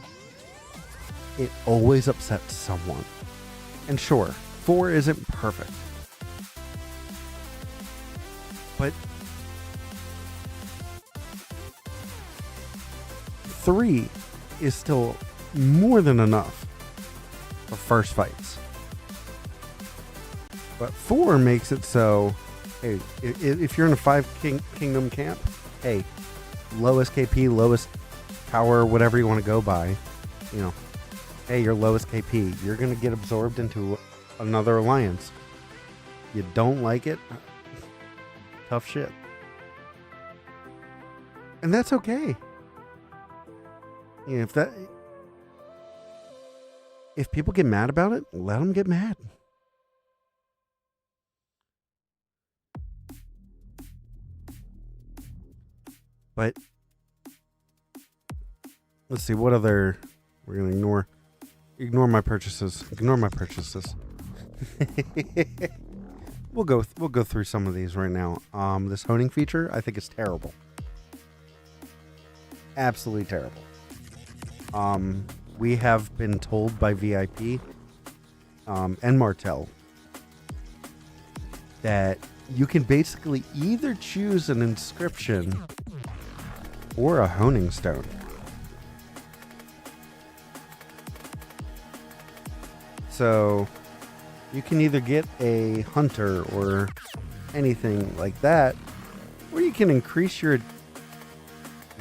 it always upsets someone. And sure, 4 isn't perfect. But 3 is still more than enough for first fights. But 4 makes it so, hey, if you're in a 5 kingdom camp, hey, lowest KP, lowest power, whatever you want to go by, hey, your lowest KP, you're going to get absorbed into another alliance. You don't like it? Tough shit. And that's okay. If people get mad about it, let them get mad. But let's see what other. We're gonna ignore my purchases. Ignore my purchases. We'll go through some of these right now. This honing feature, I think, is terrible. Absolutely terrible. We have been told by VIP and Martel that you can basically either choose an inscription or a honing stone. So you can either get a hunter or anything like that, or you can increase your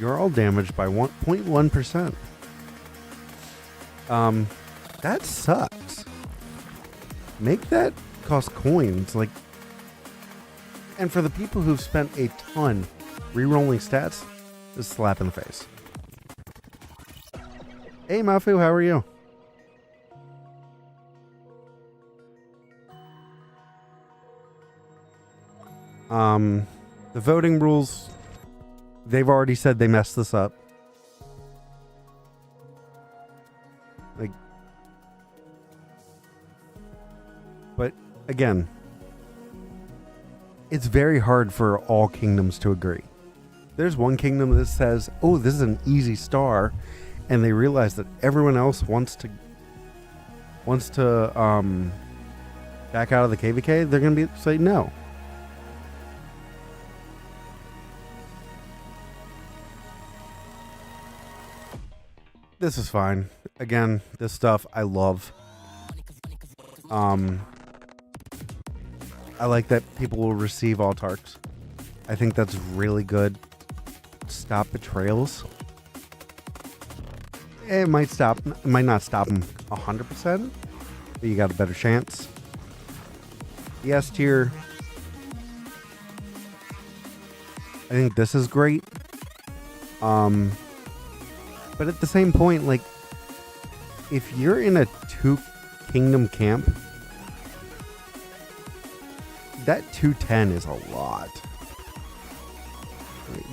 all damage by 1.1%. That sucks. Make that cost coins, and for the people who've spent a ton re-rolling stats, just slap in the face. Hey Mafu, how are you? The voting rules, they've already said they messed this up. Like, but again, it's very hard for all kingdoms to agree. There's one kingdom that says, oh, this is an easy star, and they realize that everyone else wants to back out of the KVK. They're going to say no. This is fine. Again, this stuff I love. I like that people will receive autarchs. I think that's really good. Stop betrayals. It might not stop them 100%, but you got a better chance. The S tier, I think this is great. But at the same point, like, if you're in a 2-kingdom camp, that 210 is a lot.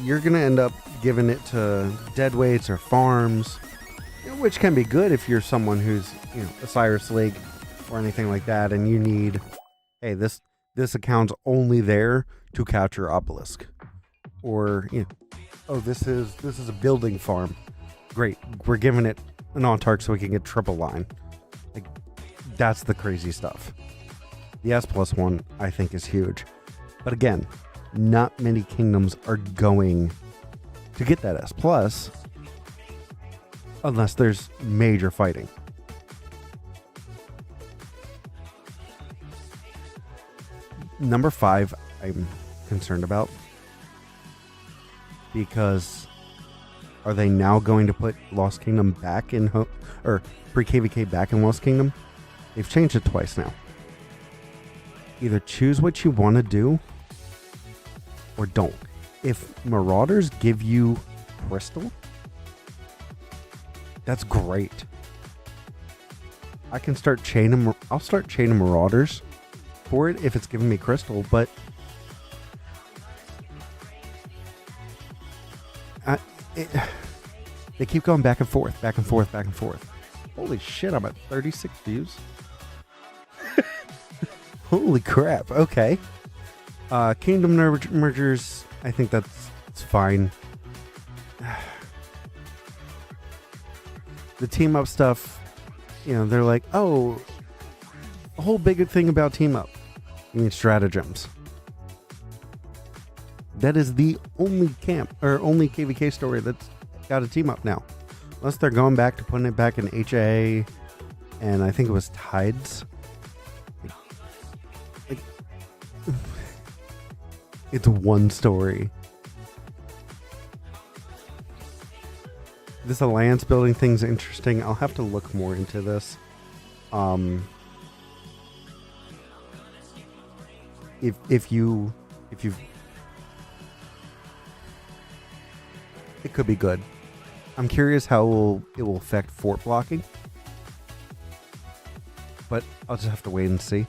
You're going to end up giving it to deadweights or farms, which can be good if you're someone who's, a Cyrus League or anything like that, and you need, hey, this account's only there to capture Obelisk. Or, oh, this is a building farm. Great, we're giving it an autarch so we can get triple line. Like, that's the crazy stuff. The S+1, I think, is huge. But again, not many kingdoms are going to get that S+, unless there's major fighting. Number 5, I'm concerned about. Because are they now going to put Lost Kingdom back in or pre-KVK back in Lost Kingdom? They've changed it twice now. Either choose what you want to do or don't. If Marauders give you Crystal, that's great. I can start chaining. I'll start chaining Marauders for it if it's giving me Crystal, but they keep going back and forth, back and forth, back and forth. Holy shit, I'm at 36 views. Holy crap, okay. Kingdom mergers, I think it's fine. The team up stuff, they're like, oh, a whole big thing about team up. You mean stratagems. That is the only only KVK story that's got a team up now. Unless they're going back to putting it back in HA, and I think it was Tides. Like, it's one story. This alliance building thing's interesting. I'll have to look more into this. If you've, it could be good. I'm curious how it will affect fort blocking, but I'll just have to wait and see.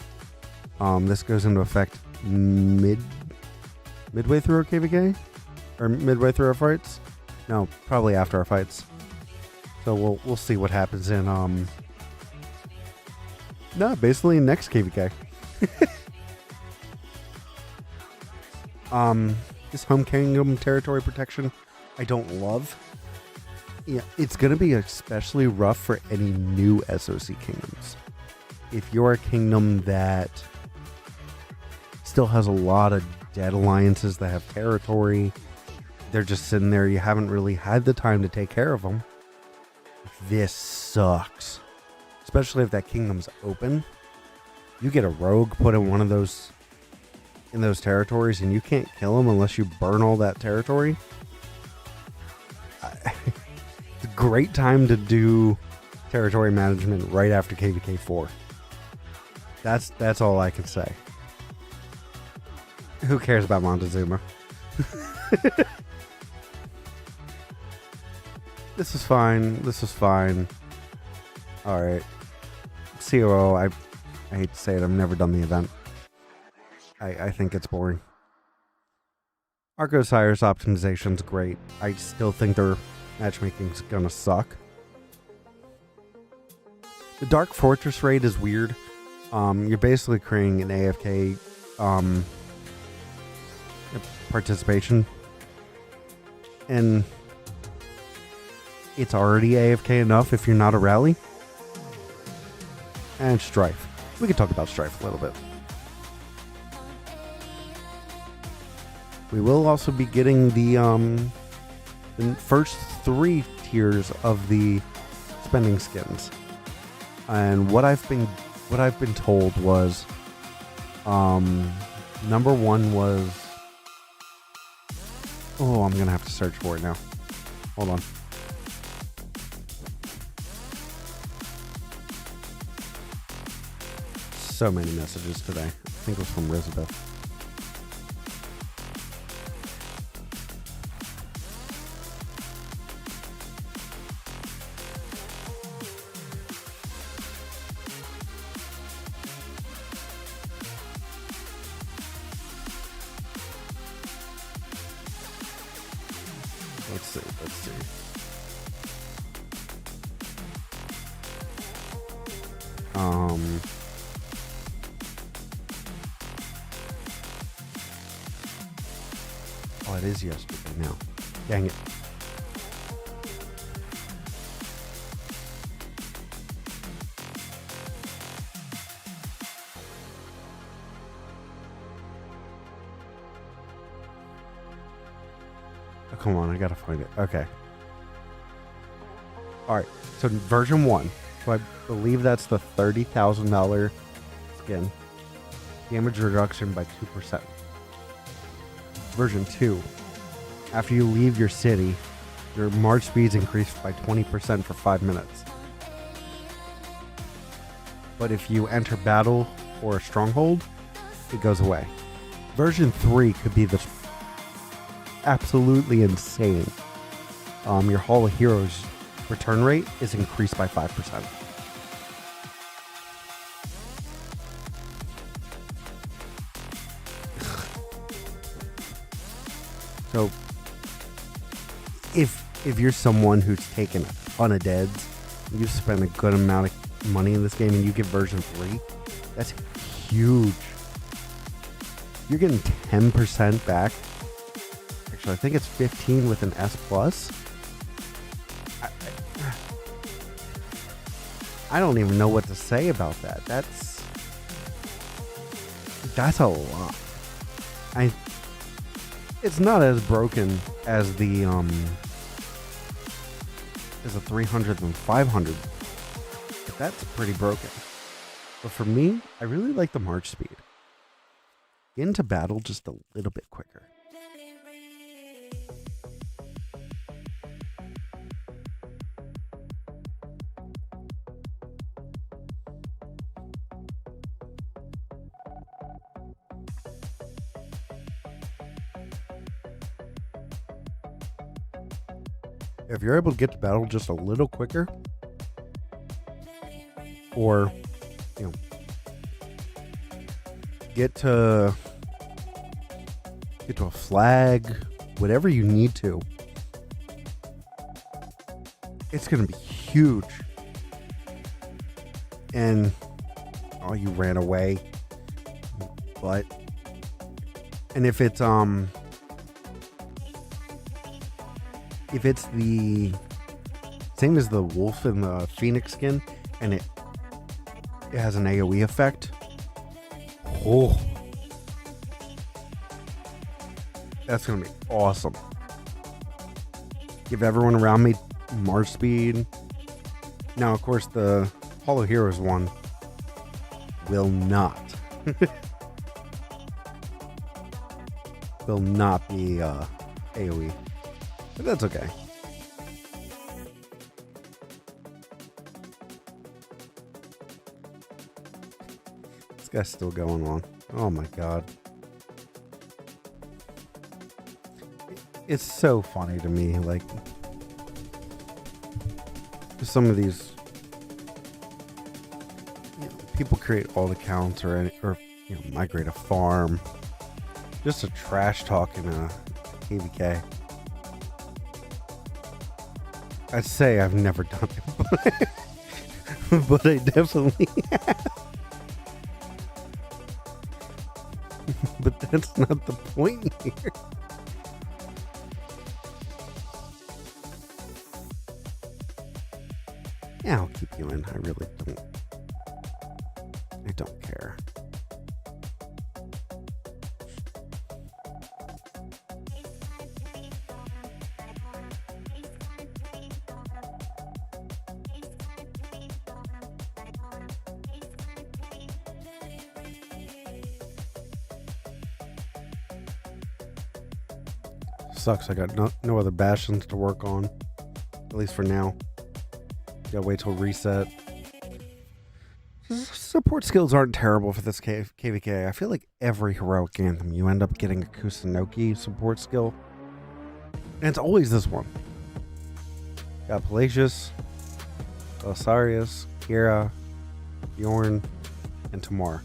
This goes into effect midway through our KVK, or midway through our fights. No, probably after our fights. So we'll see what happens in basically next KVK. This home kingdom territory protection I don't love. Yeah, it's going to be especially rough for any new SOC kingdoms. If you're a kingdom that still has a lot of dead alliances that have territory, they're just sitting there, you haven't really had the time to take care of them. This sucks. Especially if that kingdom's open. You get a rogue put in one of those territories and you can't kill them unless you burn all that territory. It's a great time to do territory management right after KVK 4. That's all I can say. Who cares about Montezuma? This is fine. This is fine. Alright. COO, I hate to say it, I've never done the event. I think it's boring. Arco Sire's optimization's great. I still think their matchmaking's gonna suck. The Dark Fortress raid is weird. You're basically creating an AFK participation. And it's already AFK enough if you're not a rally. And Strife. We could talk about Strife a little bit. We will also be getting the first 3 tiers of the spending skins. And what I've been told was number 1 was, oh, I'm gonna have to search for it now. Hold on. So many messages today. I think it was from Elizabeth. Let's see. Oh, it is yesterday now. Dang it. Oh, come on, I gotta find it. Okay. Alright, so version 1. So I believe that's the $30,000 skin. Damage reduction by 2%. Version 2. After you leave your city, your march speed's increased by 20% for 5 minutes. But if you enter battle or a stronghold, it goes away. Version 3 could be the absolutely insane. Your Hall of Heroes return rate is increased by 5%. So, if you're someone who's taken a ton of deads, you've spent a good amount of money in this game, and you get version 3, that's huge. You're getting 10% back. Actually, I think it's 15 with an S+. I don't even know what to say about that. That's a lot. It's not as broken as the 300 and 500, but that's pretty broken. But for me, I really like the march speed. Get into battle just a little bit quicker. If you're able to get to battle just a little quicker, or, get to a flag, whatever you need to, it's going to be huge. And, oh, you ran away. But, and if it's the same as the wolf and the phoenix skin, and it has an AoE effect, oh, that's gonna be awesome. Give everyone around me march speed. Now, of course, the Hall of Heroes one will not be AoE. But that's okay. This guy's still going on. Oh my god. It's so funny to me, like, some of these, people create alt accounts or migrate a farm just to trash talk in KVK. I'd say I've never done it, but I definitely have. But that's not the point here. Yeah, I'll keep you in. I really don't. I don't care. Sucks. I got no other bastions to work on, at least for now. Gotta wait till reset. Support skills aren't terrible for this KVK. I feel like every heroic anthem you end up getting a Kusunoki support skill, and it's always this one. Got Pelagius, Belisarius, Kira, Bjorn, and Tamar.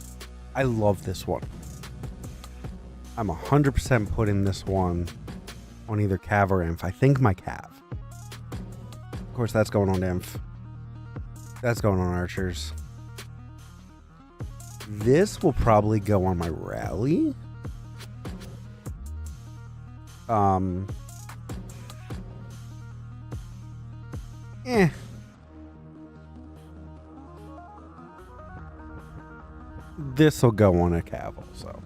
I love this one. I'm 100% putting this one on either Cav or Inf. I think my Cav. Of course, that's going on Inf. That's going on Archers. This will probably go on my Rally. This will go on a Cav also.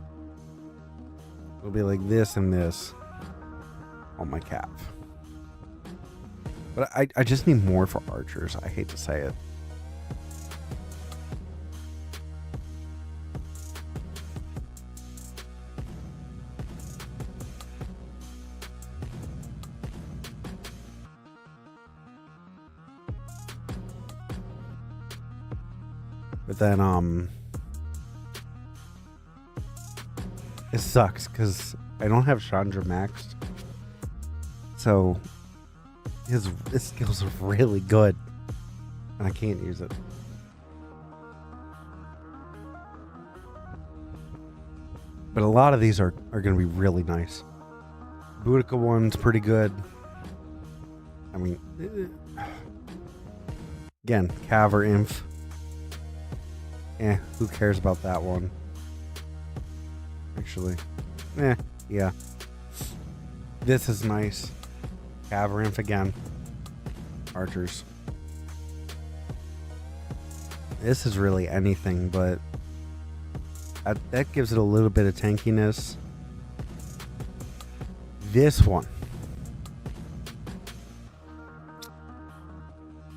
It'll be like this and this on my Cav. But I just need more for Archers. I hate to say it. But then, it sucks because I don't have Chandra maxed. So his skills are really good, and I can't use it. But a lot of these are going to be really nice. Boudica one's pretty good. I mean, again, Cav or Inf. Who cares about that one? Actually, yeah. This is nice. Cav or Inf again. Archers. This is really anything, but that gives it a little bit of tankiness. This one.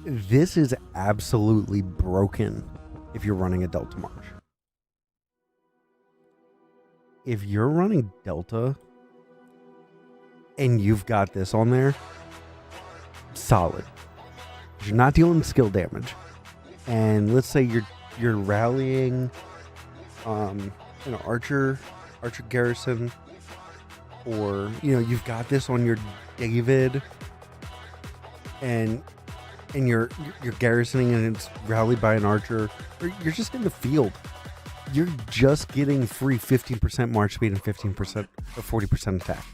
This is absolutely broken if you're running a Delta March. If you're running Delta and you've got this on there, solid. You're not dealing skill damage. And let's say you're rallying an archer garrison, or you've got this on your David and you're garrisoning and it's rallied by an archer, or you're just in the field. You're just getting free 15% march speed and 15% or 40% attack.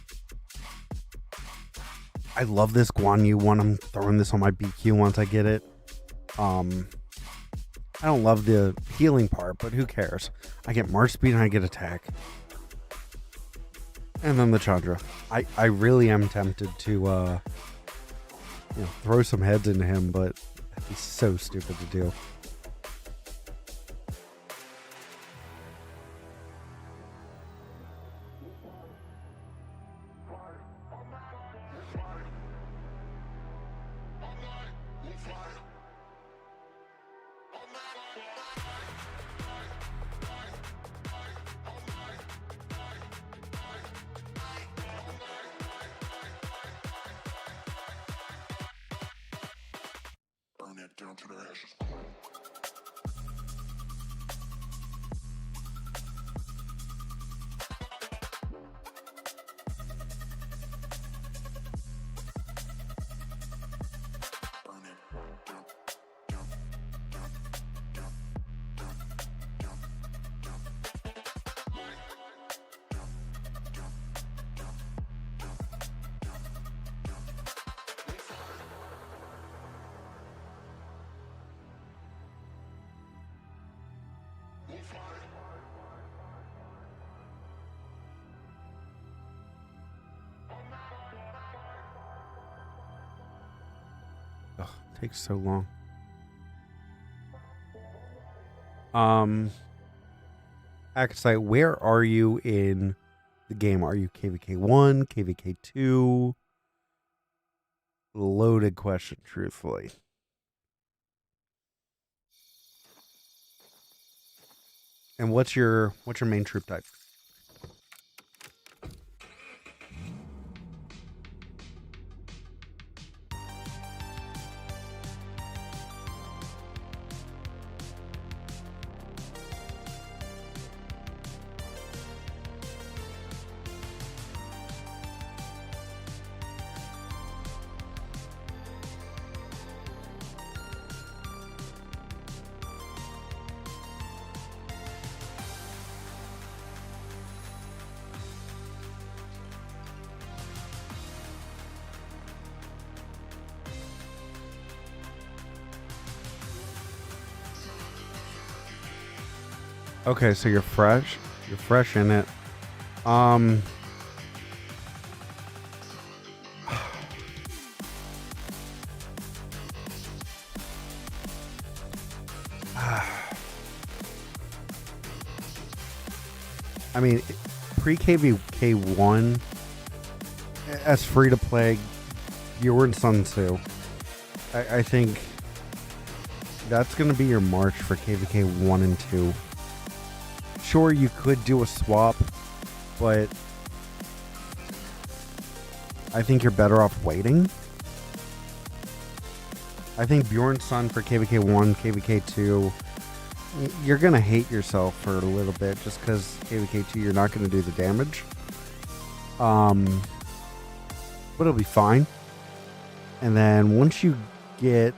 I love this Guan Yu one. I'm throwing this on my BQ once I get it. I don't love the healing part, but who cares? I get march speed and I get attack. And then the Chandra. I really am tempted to throw some heads into him, but that'd be so stupid to do. Down to their ashes. takes so long. Akasite, where are you in the game? Are you KVK 1, KVK 2? Loaded question, truthfully. And what's your main troop type? Okay, so you're fresh. You're fresh in it. I mean, pre-KVK 1, as free to play, you were in Sun Tzu. I think that's going to be your march for KVK 1 and 2. Sure, you could do a swap, but I think you're better off waiting. I think Bjorn's Son for KVK 1, KVK 2, you're going to hate yourself for a little bit just because KVK 2, you're not going to do the damage. But it'll be fine. And then once you get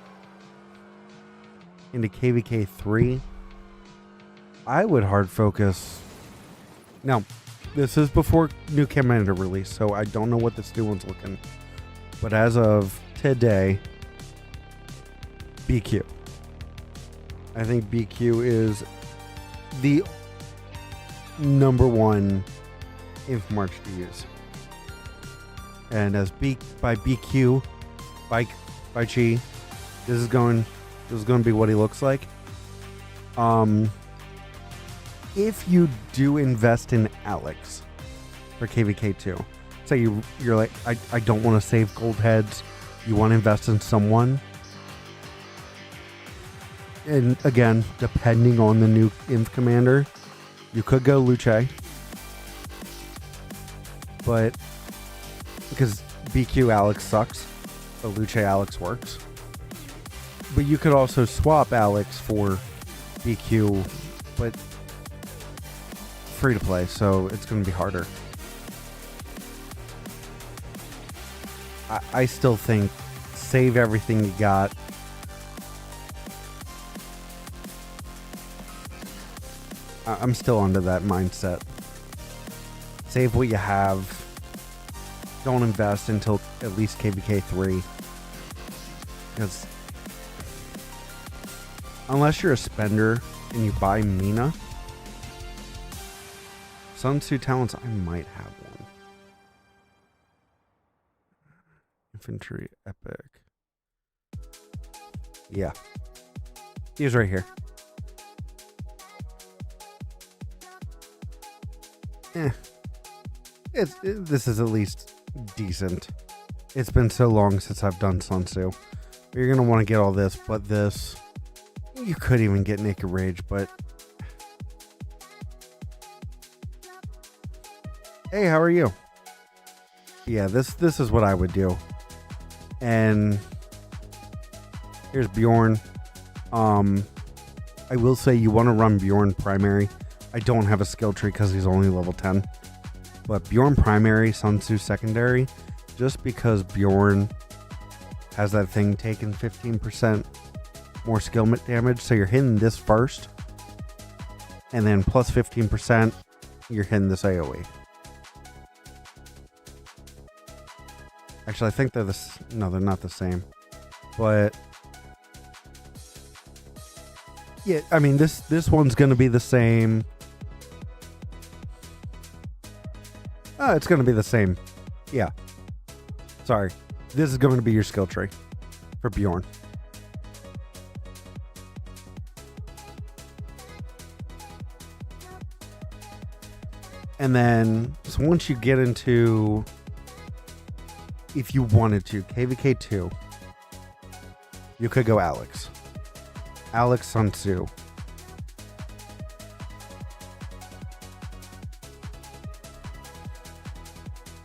into KVK 3, I would hard focus. Now, this is before new commander release, so I don't know what this new one's looking. But as of today, BQ. I think BQ is the number one Inf March to use. And as by BQ, by Chi, this is going to be what he looks like. If you do invest in Alex for KVK2, say you're like, I don't want to save gold heads, you want to invest in someone, and again, depending on the new Inf commander, you could go Luce, but because BQ Alex sucks, but Luce Alex works. But you could also swap Alex for BQ, but free to play, so it's going to be harder. I still think save everything you got. I'm still under that mindset. Save what you have. Don't invest until at least KVK 3. Because unless you're a spender and you buy Mina, Sun Tzu talents, I might have one. Infantry epic. Yeah. He's right here. This is at least decent. It's been so long since I've done Sun Tzu. You're going to want to get all this, but this, you could even get Naked Rage, but hey, how are you? Yeah, this is what I would do. And here's Bjorn. I will say you want to run Bjorn primary. I don't have a skill tree because he's only level 10. But Bjorn primary, Sun Tzu secondary, just because Bjorn has that thing taking 15% more skill damage. So you're hitting this first. And then plus 15%, you're hitting this AoE. Actually, I think they're no, they're not the same. But yeah, I mean, this one's going to be the same. Oh, it's going to be the same. Yeah. Sorry. This is going to be your skill tree for Bjorn. And then, so once you get into, if you wanted to, KVK 2, you could go Alex. Alex Sun Tzu.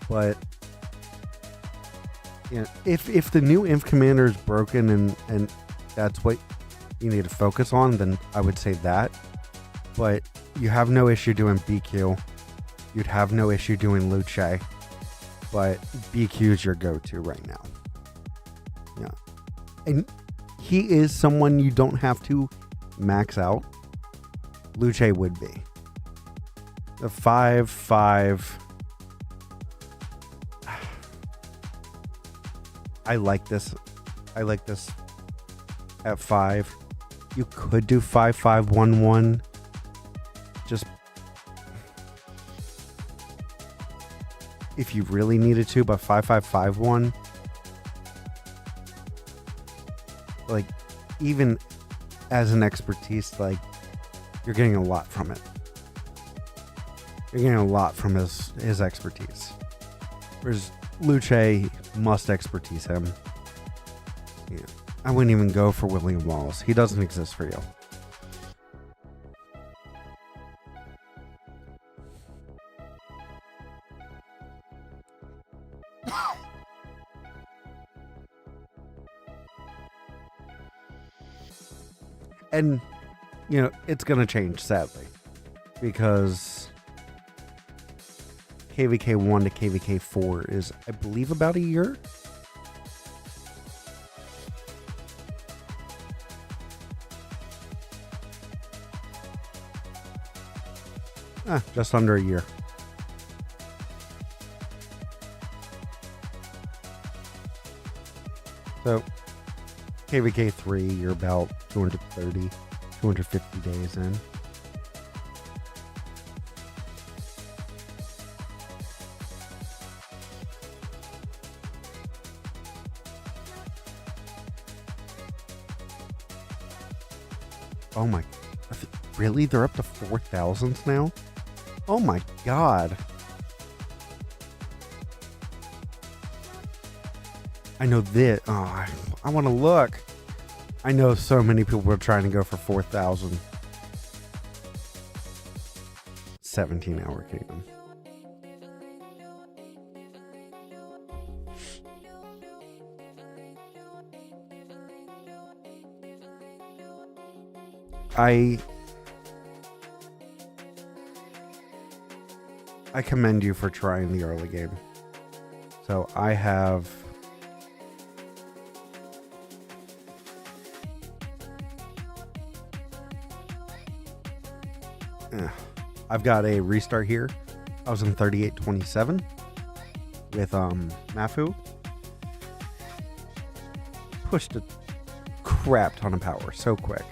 But you know, if the new Inf Commander is broken and that's what you need to focus on, then I would say that. But you have no issue doing BQ. You'd have no issue doing Luce. But BQ is your go-to right now. Yeah. And he is someone you don't have to max out. Luce would be. The 5/5. I like this. I like this at 5. You could do 5/5/1/1. Just if you really needed to, but 5/5/5/1. Like, even as an expertise, like, you're getting a lot from it. You're getting a lot from his expertise. Whereas Luce must expertise him. Yeah. I wouldn't even go for William Wallace. He doesn't exist for you. And, you know, it's going to change, sadly. Because KVK 1 to KVK 4 is, I believe, about a year. Just under a year. So, KVK 3, you're about 230, 250 days in. Oh my, really? They're up to 4,000s now? Oh my god. I know this. Oh, I want to look. I know so many people are trying to go for 4,000. 17-hour kingdom. I commend you for trying the early game. So I have I've got a restart here. I was in 38.27 with Mafu. Pushed a crap ton of power so quick.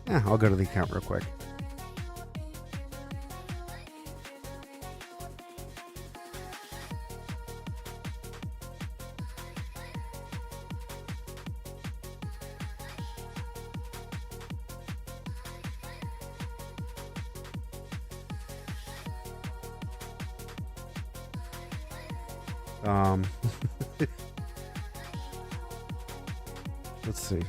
Yeah, I'll go to the account real quick. Let's see.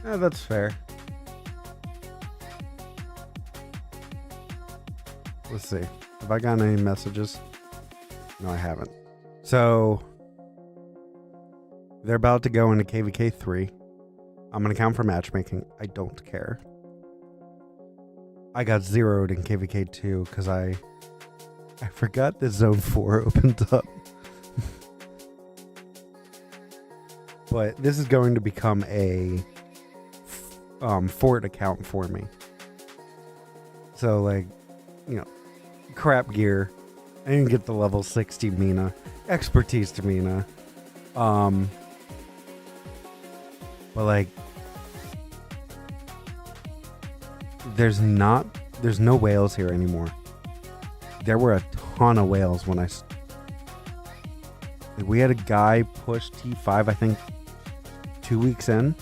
Yeah, that's fair. Let's see. Have I gotten any messages? No, I haven't. So, they're about to go into KVK 3. I'm going to count for matchmaking. I don't care. I got zeroed in KVK 2 because I forgot that Zone 4 opened up. But this is going to become a fort account for me. So, like, you know, crap gear. I didn't get the level 60 Mina. Expertise to Mina. But, like, there's no whales here anymore. There were a ton of whales when we had a guy push T5, I think, 2 weeks in.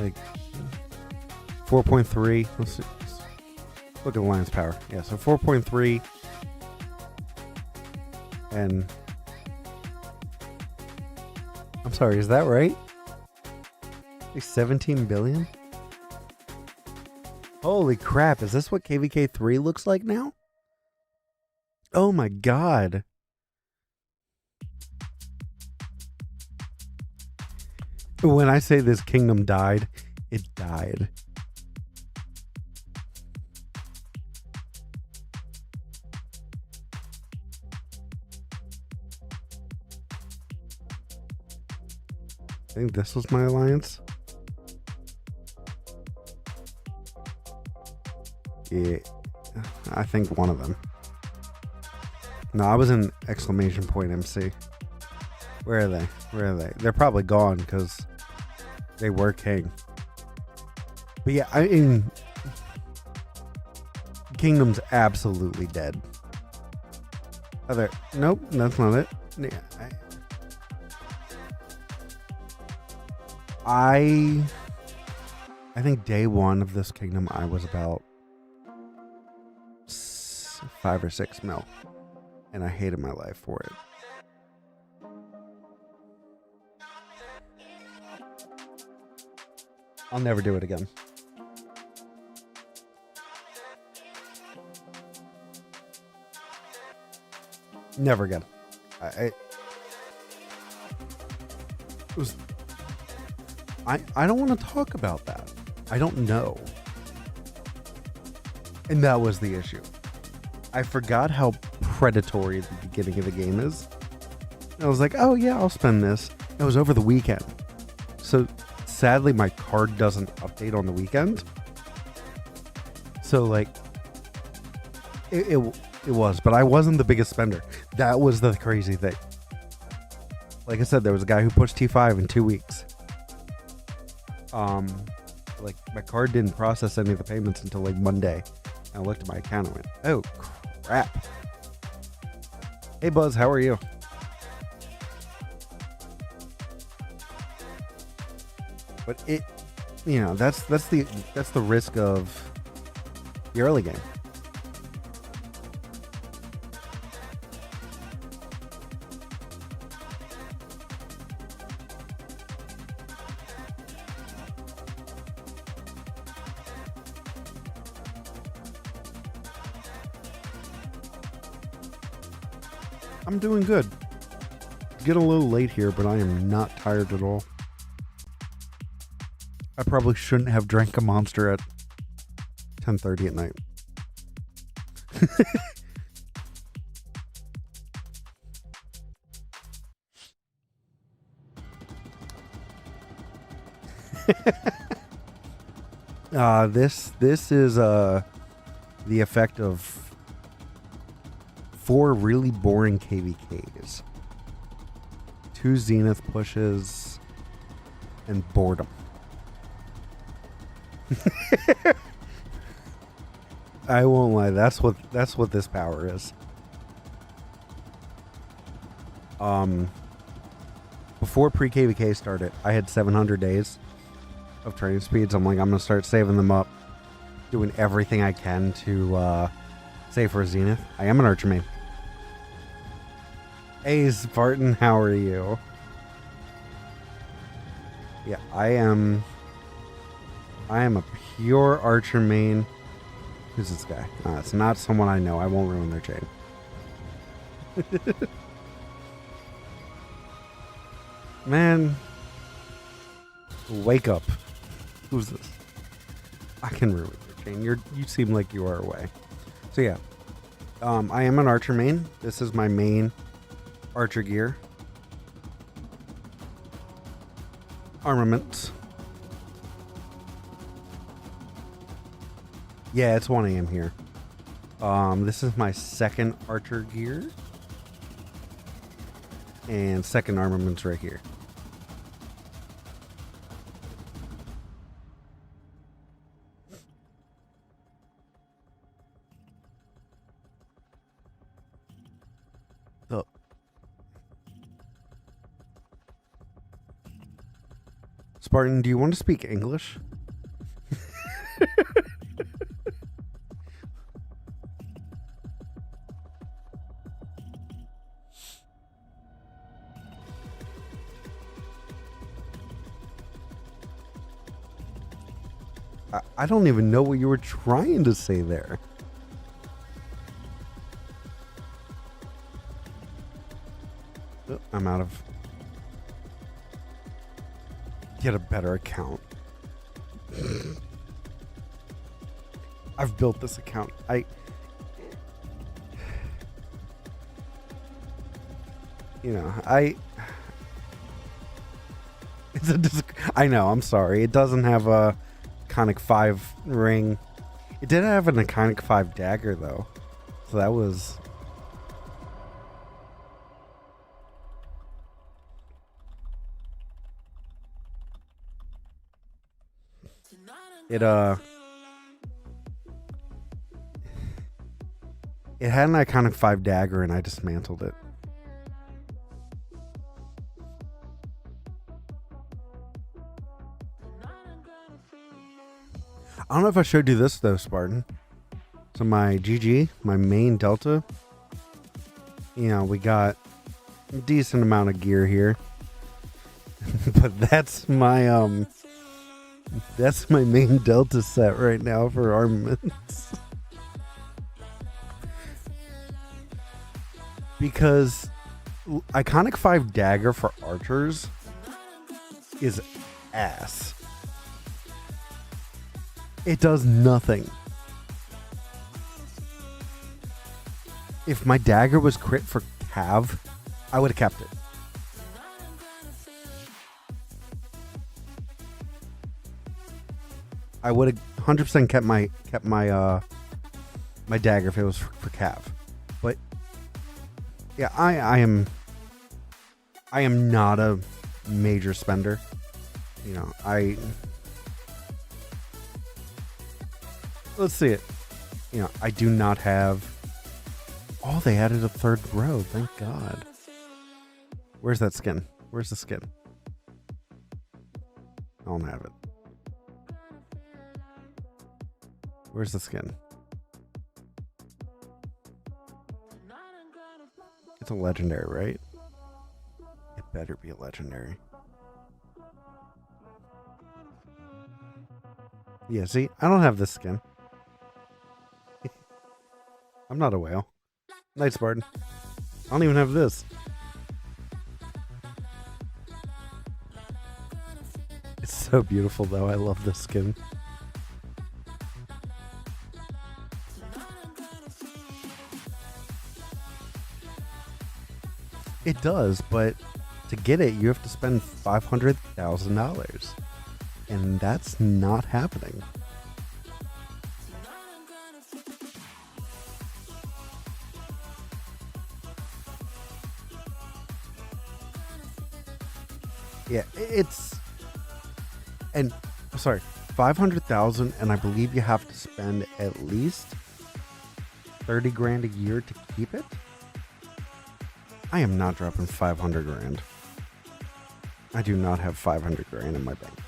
Like 4.3. Let's look at Alliance power. Yeah, so 4.3 and I'm sorry, is that right? Like 17 billion? Holy crap, is this what KVK 3 looks like now? Oh my god. When I say this kingdom died, it died. I think this was my alliance. Yeah, I think one of them. No, I was in exclamation point MC. Where are they? Where are they? They're probably gone because they were king. But yeah, I mean, Kingdom's absolutely dead. Other, nope, that's not it. Yeah, I think day one of this kingdom, I was about 5 or 6 mil, and I hated my life for it. I'll never do it again. Never again. I don't want to talk about that. I don't know. And that was the issue. I forgot how predatory the beginning of the game is. And I was like, oh yeah, I'll spend this. It was over the weekend. So sadly, my card doesn't update on the weekend. So like, it was, but I wasn't the biggest spender. That was the crazy thing. Like I said, there was a guy who pushed T5 in 2 weeks. Like my card didn't process any of the payments until like Monday. And I looked at my account and went, oh crap. Hey Buzz, how are you? But it, you know, that's the risk of the early game. I'm doing good. It's getting a little late here, but I am not tired at all. I probably shouldn't have drank a Monster at 10:30 at night. This is the effect of 4 really boring KVKs, 2 Zenith pushes, and boredom. I won't lie, that's what this power is. Before pre-KVK started, I had 700 days of training speeds. I'm like, I'm gonna start saving them up, doing everything I can to save for a Zenith. I am an Archer main. Hey Spartan, how are you? Yeah, I am a pure Archer main. Who's this guy? It's not someone I know. I won't ruin their chain. Man, wake up. Who's this? I can ruin your chain. You seem like you are away. So yeah, I am an Archer main. This is my main Archer gear. Armaments. Yeah, it's 1 a.m. here. This is my second Archer gear. And second armaments right here. Spartan, do you want to speak English? I don't even know what you were trying to say there. Oh, I'm out of... Get a better account. I've built this account. I know, I'm sorry. It doesn't have a Iconic 5 ring. It did have an Iconic 5 dagger, though. So that was... It had an Iconic 5 dagger, and I dismantled it. I don't know if I showed you this, though, Spartan. So my GG, my main Delta, we got a decent amount of gear here. But that's my main Delta set right now for armaments. Because Iconic 5 dagger for archers is ass. It does nothing. If my dagger was crit for Cav, I would have kept it. I would have 100% kept my my dagger if it was for Cav. But yeah, I am not a major spender. Let's see it. I do not have... Oh, they added a third row. Thank God. Where's that skin? Where's the skin? I don't have it. Where's the skin? It's a legendary, right? It better be a legendary. Yeah, see? I don't have this skin. I'm not a whale. Night Spartan. I don't even have this. It's so beautiful, though. I love this skin. It does, but to get it, you have to spend $500,000. And that's not happening. Yeah, and sorry, 500,000, and I believe you have to spend at least 30 grand a year to keep it. I am not dropping 500 grand. I do not have 500 grand in my bank account.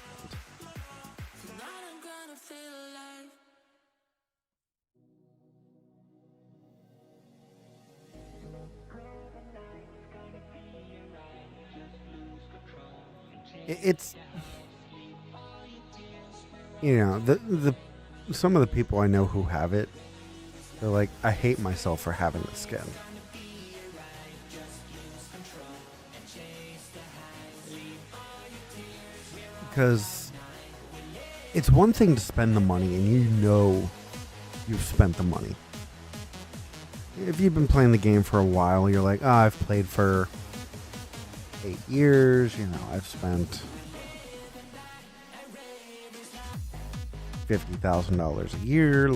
It's, the some of the people I know who have it, they're like, I hate myself for having the skin. Because it's one thing to spend the money and you've spent the money. If you've been playing the game for a while, you're like, I've played for 8 years, I've spent $50,000 a year,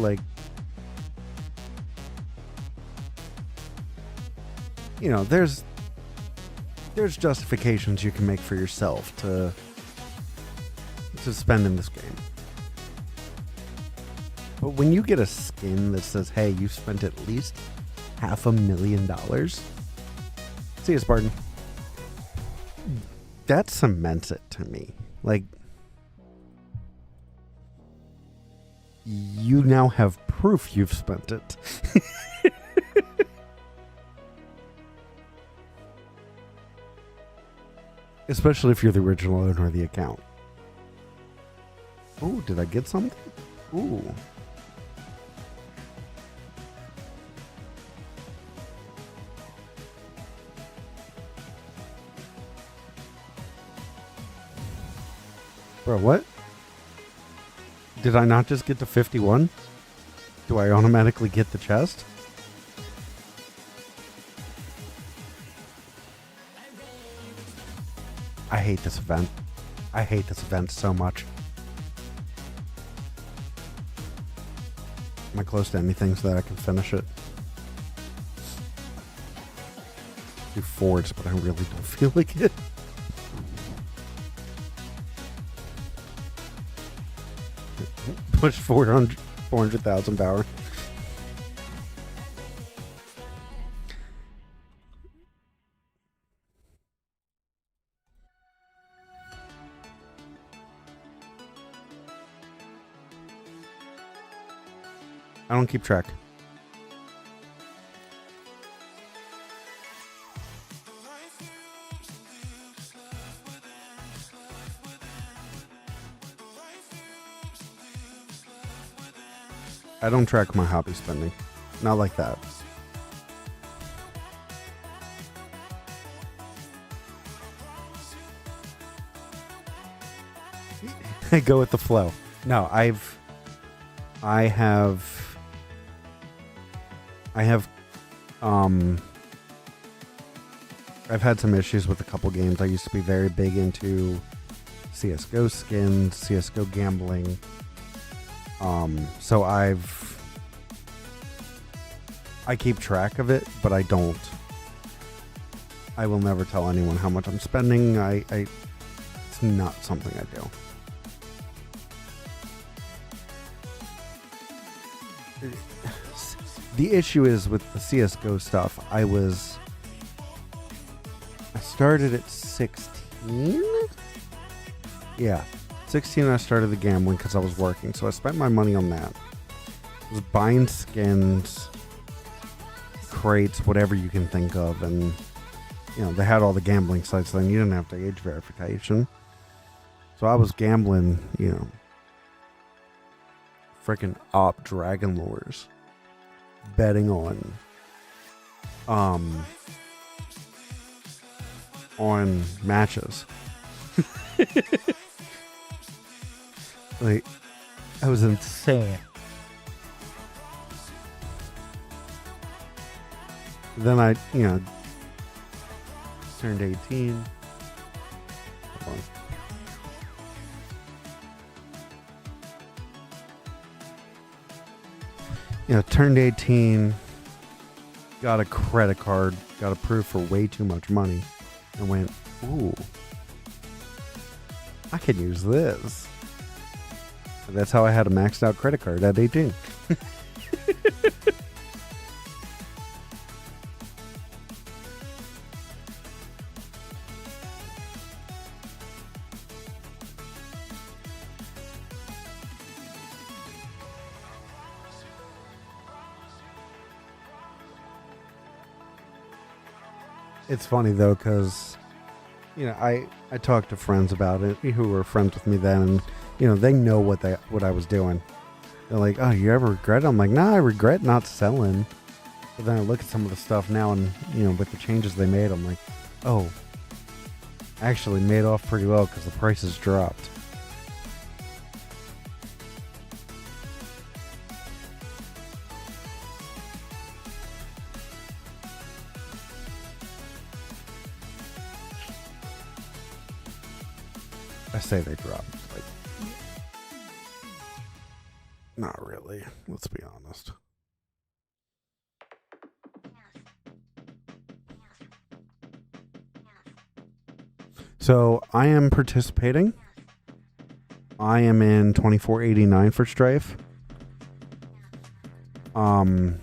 there's justifications you can make for yourself to spend in this game. But when you get a skin that says, hey, you spent at least $500,000, see you, Spartan. That cements it to me. you now have proof you've spent it. Especially if you're the original owner of the account. Ooh, did I get something? Ooh. Bro, what? Did I not just get to 51? Do I automatically get the chest? I hate this event. I hate this event so much. Am I close to anything so that I can finish it? Do forwards, but I really don't feel like it. Push 400,000 power. I don't keep track. I don't track my hobby spending. Not like that. I go with the flow. No, I've had some issues with a couple games. I used to be very big into CSGO skins, CSGO gambling. So I keep track of it, but I will never tell anyone how much I'm spending. It's not something I do. The issue is with the CSGO stuff, I started at 16? Yeah, 16 I started the gambling because I was working, so I spent my money on that. I was buying skins, crates, whatever you can think of, and they had all the gambling sites then. You didn't have to age verification. So I was gambling, freaking op Dragon Lures, betting on matches. Like, I was insane. Then I, turned 18. Hold on. Turned 18, got a credit card, got approved for way too much money, and went, ooh, I could use this. And that's how I had a maxed out credit card at 18. It's funny though, because I talked to friends about it who were friends with me then, and they know what I was doing. They're like, "Oh, you ever regret it?" I'm like, "Nah, I regret not selling." But then I look at some of the stuff now, and with the changes they made, I'm like, "Oh, actually made off pretty well because the prices dropped." I say they dropped. Like, not really. Let's be honest. So I am participating. I am in 2489 for Strife. The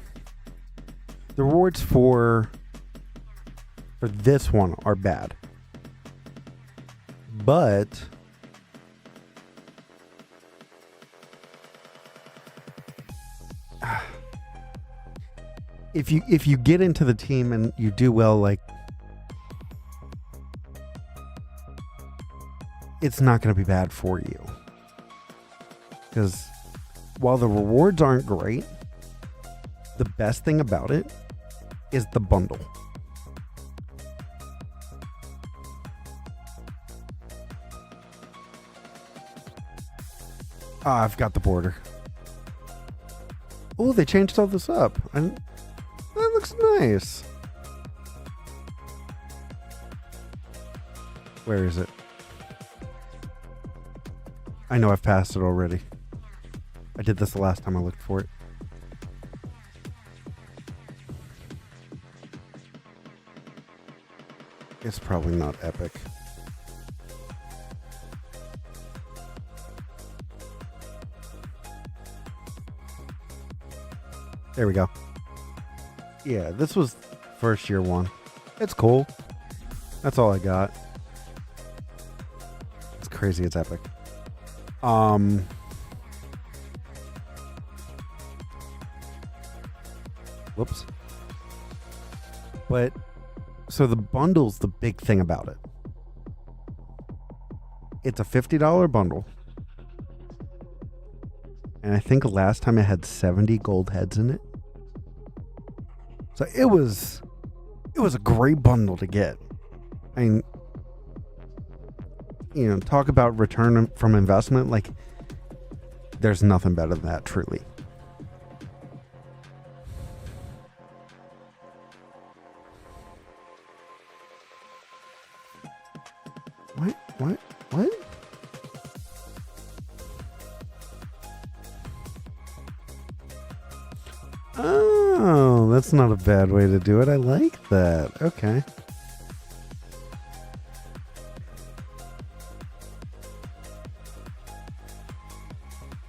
rewards for this one are bad. But if you get into the team and you do well, like, it's not going to be bad for you. Because while the rewards aren't great, the best thing about it is the bundle. I've got the border. Oh, they changed all this up. And that looks nice. Where is it? I know I've passed it already. I did this the last time I looked for it. It's probably not epic. There we go. Yeah, this was first year one. It's cool. That's all I got. It's crazy. It's epic. Whoops. But so the bundle's the big thing about it. It's a $50 bundle. And I think last time it had 70 gold heads in it. So it was a great bundle to get. I mean, you know, talk about return from investment. Like, there's nothing better than that, truly. What? Oh, that's not a bad way to do it. I like that. Okay.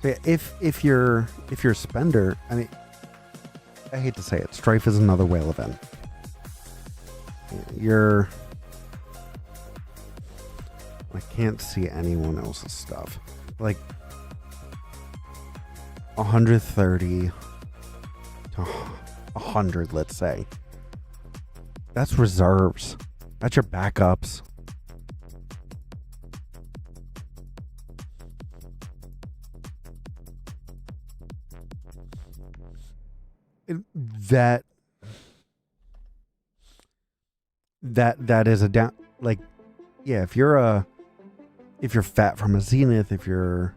So yeah, if you're a spender, I mean, I hate to say it, Strife is another whale event. I can't see anyone else's stuff. Like 130 to 100, let's say. That's reserves. That's your backups. That is a down, like, yeah, if you're fat from a Zenith, if you're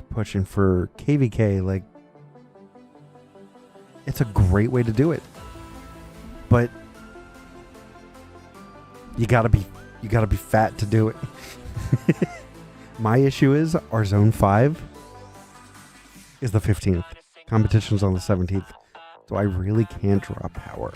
pushing for KVK, like, it's a great way to do it. But you gotta be fat to do it. My issue is our zone 5 is the 15th. Competition's on the 17th. So I really can't draw power.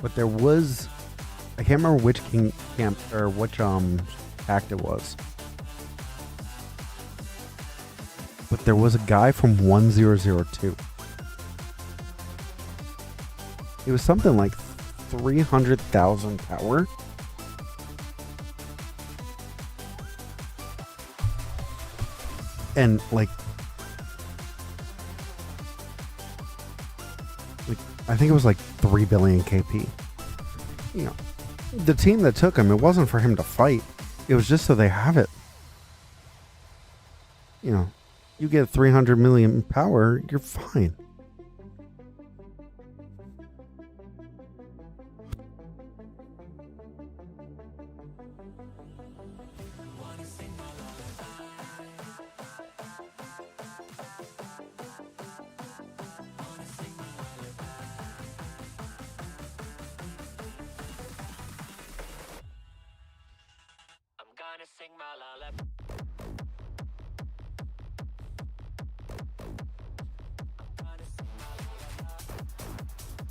But there was, I can't remember which king camp or which act it was. But there was a guy from 1002. It was something like 300,000 power. And like I think it was like 3 billion KP. You know, the team that took him, it wasn't for him to fight. It was just so they have it. You know, you get 300 million power, you're fine.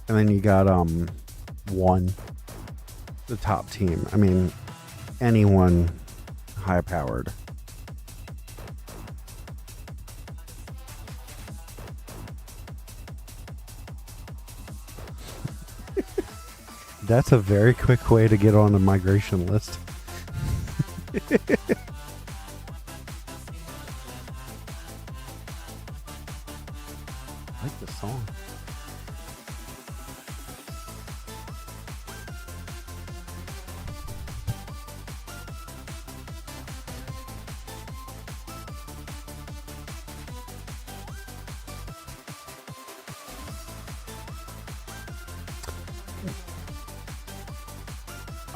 And then you got one, the top team. I mean, anyone high powered. That's a very quick way to get on a migration list. I like this song.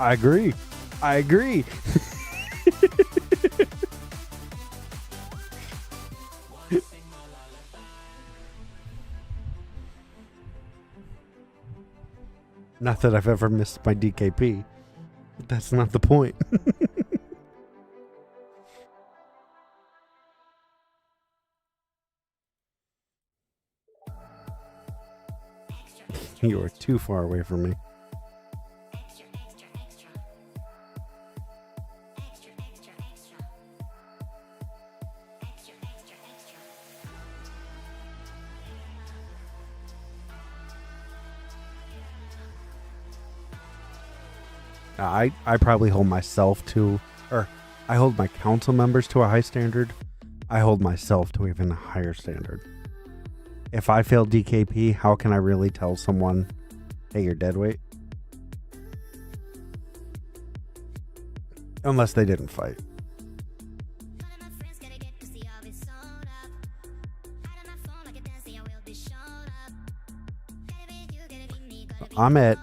I agree. I agree. Not that I've ever missed my DKP. But that's not the point. You are too far away from me. I probably hold myself to, or I hold my council members to a high standard. I hold myself to even a higher standard. If I fail DKP, how can I really tell someone, hey, you're dead weight? Unless they didn't fight. I'm at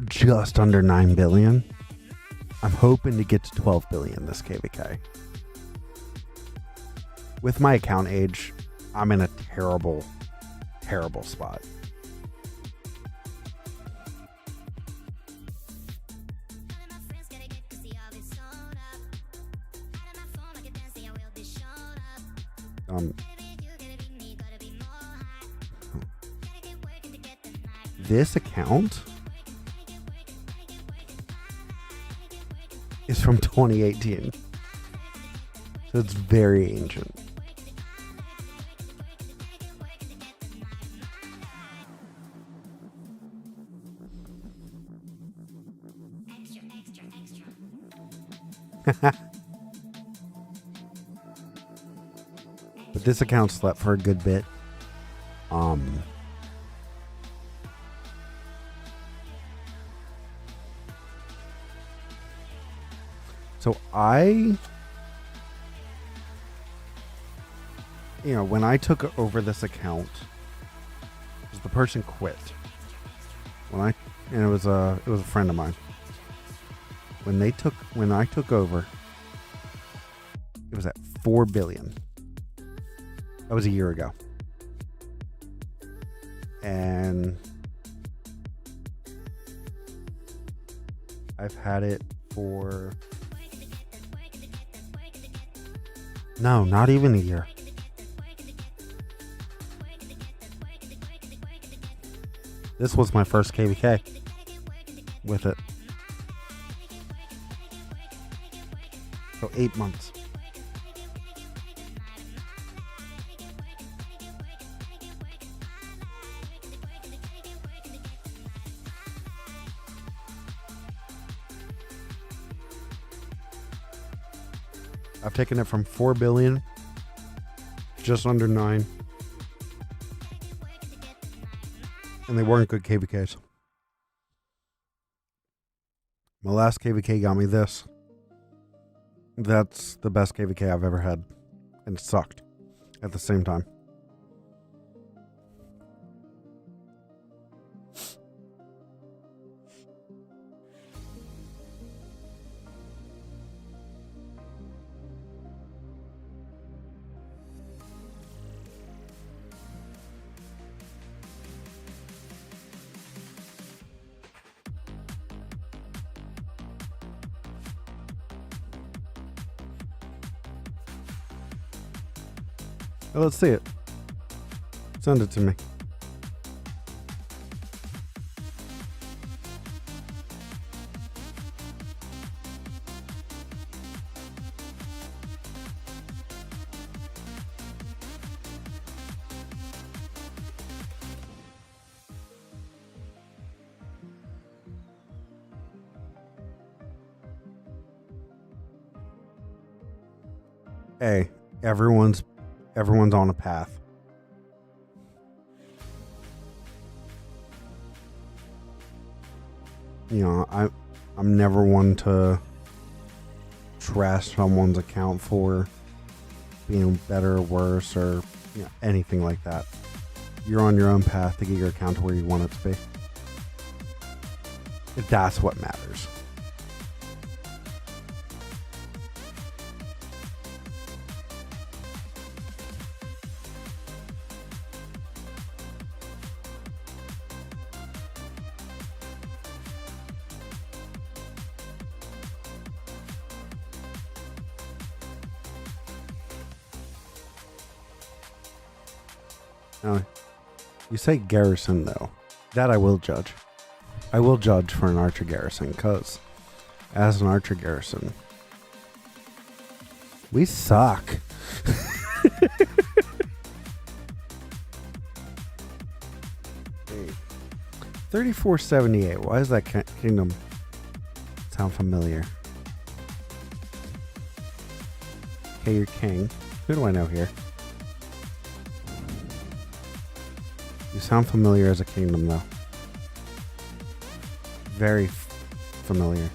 just under 9 billion. I'm hoping to get to 12 billion this KVK. With my account age, I'm in a terrible, terrible spot. This account is from 2018. So it's very ancient. But this account slept for a good bit. So when I took over this account, because the person quit. And it was a friend of mine. When I took over, it was at 4 billion. That was a year ago. And I've had it for, no, not even a year. This was my first KVK with it. So 8 months. I've taken it from 4 billion, just under 9. And they weren't good KVKs. My last KVK got me this. That's the best KVK I've ever had. And it sucked at the same time. Well, let's see it. Send it to me. Hey, everyone's on a path. You know, I'm never one to trash someone's account for being better or worse or anything like that. You're on your own path to get your account to where you want it to be. That's what matters. Now, you say Garrison, though. That I will judge. I will judge for an Archer Garrison, because as an Archer Garrison, we suck. 3478. Why does that kingdom sound familiar? Okay, you're king. Who do I know here? You sound familiar as a kingdom, though. Very familiar.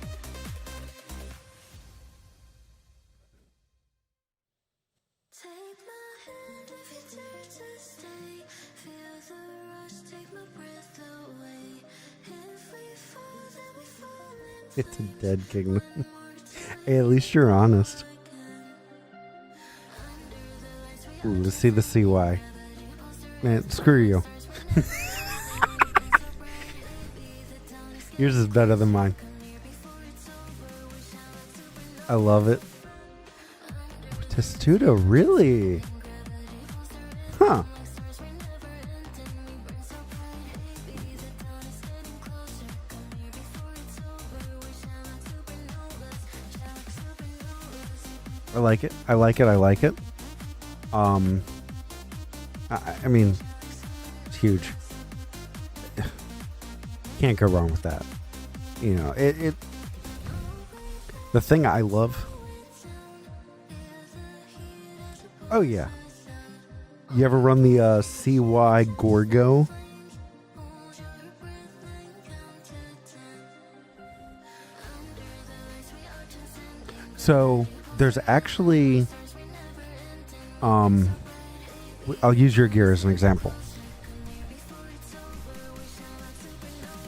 It's a dead kingdom. Hey, at least you're honest. Ooh, let's see the CY. Man, screw you. Yours is better than mine. I love it. Testudo, really? Huh. I like it. I like it. I like it. I mean, it's huge. Can't go wrong with that. You know, it the thing I love. Oh yeah. You ever run the CY Gorgo? So there's actually I'll use your gear as an example.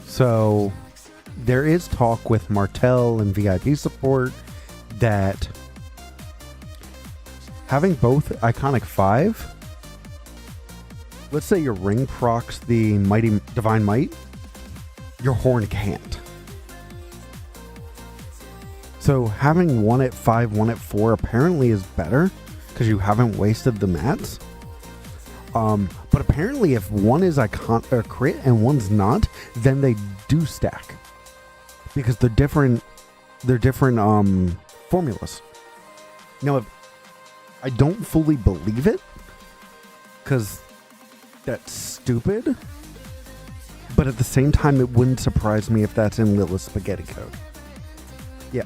So there is talk with Martel and VIP support that having both Iconic 5, let's say your ring procs the Mighty Divine Might, your horn can't. So having one at 5, one at 4 apparently is better because you haven't wasted the mats. But apparently if one is crit and one's not, then they do stack. Because they're different formulas. Now, I don't fully believe it, because that's stupid. But at the same time, it wouldn't surprise me if that's in Lilith's spaghetti code. Yeah.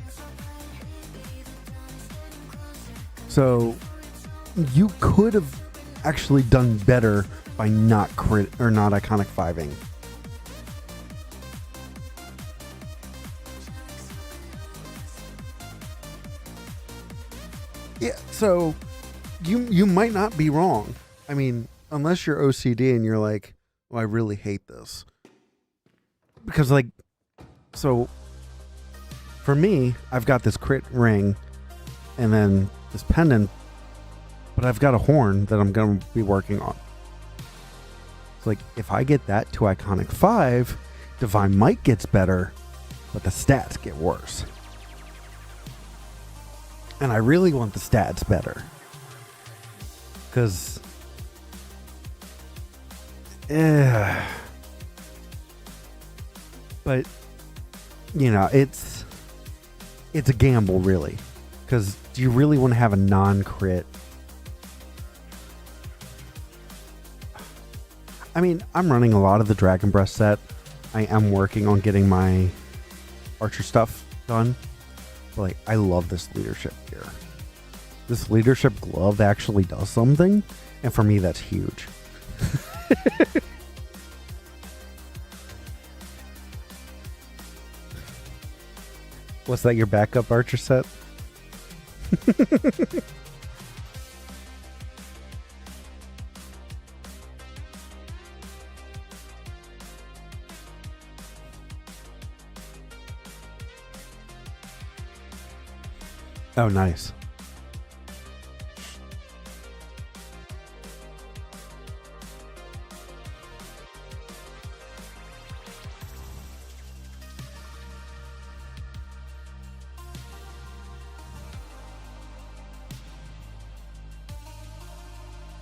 So, you could have actually done better by not crit or not Iconic 5ing. Yeah, so you might not be wrong. I mean, unless you're OCD and you're like, well, I really hate this. Because so for me, I've got this crit ring and then this pendant, but I've got a horn that I'm going to be working on. So if I get that to Iconic 5, Divine Might gets better, but the stats get worse. And I really want the stats better. Because but it's a gamble, really. Because do you really want to have a non-crit? I mean, I'm running a lot of the Dragon Breath set. I am working on getting my Archer stuff done. But I love this leadership here. This leadership glove actually does something, and for me, that's huge. Was that your backup archer set? Oh, nice.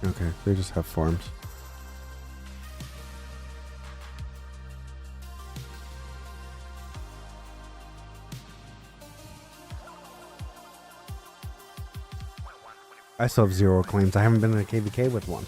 Okay, they just have forms. I still have 0 claims. I haven't been in a KVK with one.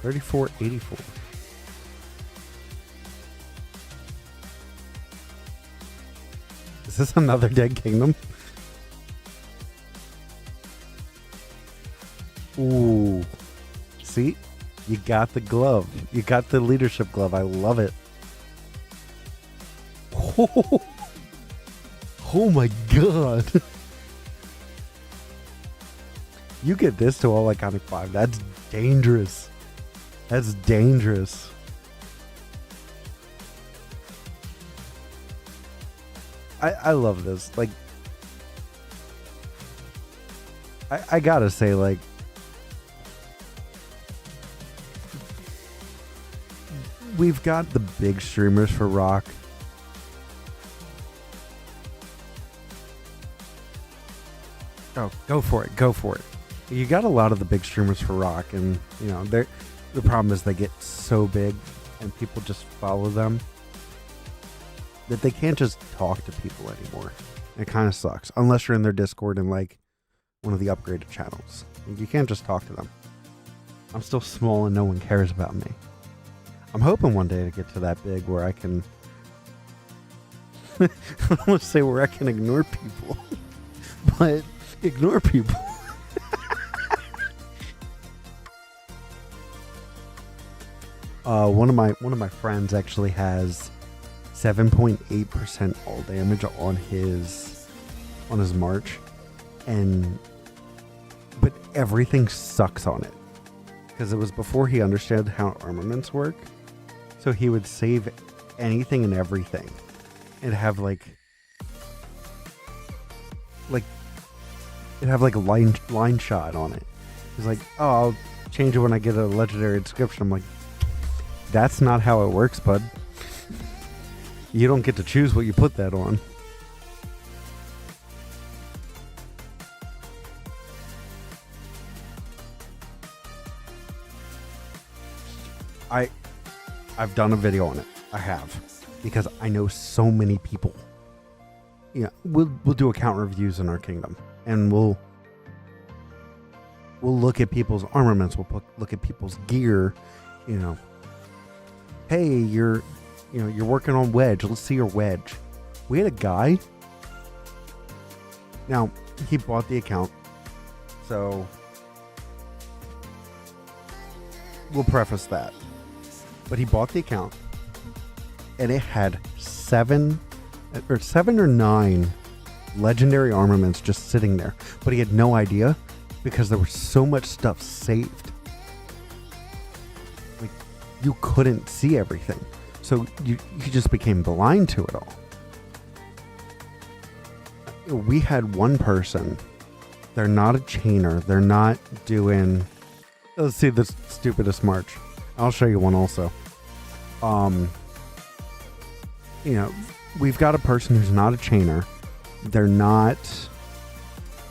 $34.84. Is this another Dead Kingdom? Ooh. See? You got the glove. You got the leadership glove. I love it. Oh, oh my god. You get this to all iconic 5. That's dangerous. That's dangerous. I love this. Like, I gotta say, like, we've got the big streamers for Rock. Oh, go for it. Go for it. You got a lot of the big streamers for Rock, and, you know, the problem is they get so big and people just follow them that they can't just talk to people anymore. It kind of sucks. Unless you're in their Discord and, like, one of the upgraded channels. You can't just talk to them. I'm still small and no one cares about me. I'm hoping one day to get to that big where I can... I want to say where I can ignore people. But ignore people. One of my friends actually has 7.8% all damage on his march, but everything sucks on it because it was before he understood how armaments work. So he would save anything and everything and have like a line shot on it. He's like, oh, I'll change it when I get a legendary description. I'm like, that's not how it works, bud. You don't get to choose what you put that on. I've done a video on it. I have. Because I know so many people. Yeah, we'll do account reviews in our kingdom. And we'll look at people's armaments. We'll look at people's gear. You know, hey, you're working on wedge. Let's see your wedge. We had a guy. Now, he bought the account. So we'll preface that. But he bought the account. And it had 7 or 9 legendary armaments just sitting there. But he had no idea because there was so much stuff saved. Like, you couldn't see everything. So you just became blind to it all. We had one person. They're not a chainer. They're not doing... Let's see the stupidest march. I'll show you one also. You know, we've got a person who's not a chainer. They're not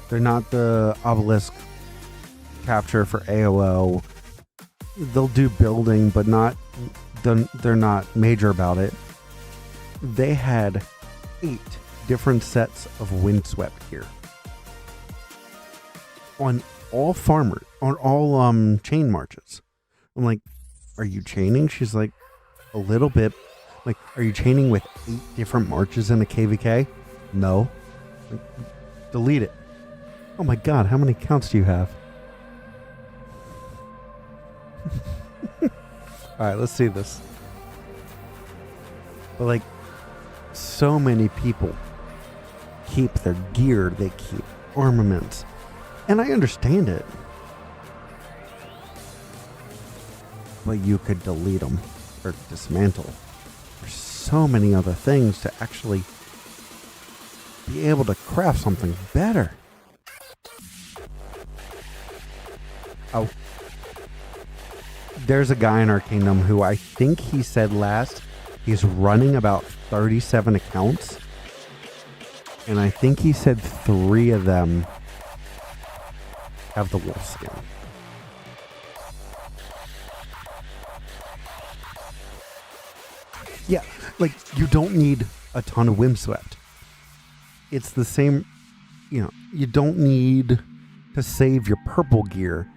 the obelisk capture for AOO. They'll do building, but they're not major about it. They had 8 different sets of windswept gear on all chain marches. I'm like, are you chaining? She's like, a little bit. Like, are you chaining with 8 different marches in a KVK? No. Like, delete it. Oh my god, how many counts do you have? Alright, let's see this. But like, so many people keep their gear, they keep armaments. And I understand it. But you could delete them or dismantle. There's so many other things to actually be able to craft something better. Oh. There's a guy in our kingdom who I think he said last he's running about 37 accounts. And I think he said 3 of them have the wolf skin. Yeah, like, you don't need a ton of windswept. It's the same, you don't need to save your purple gear.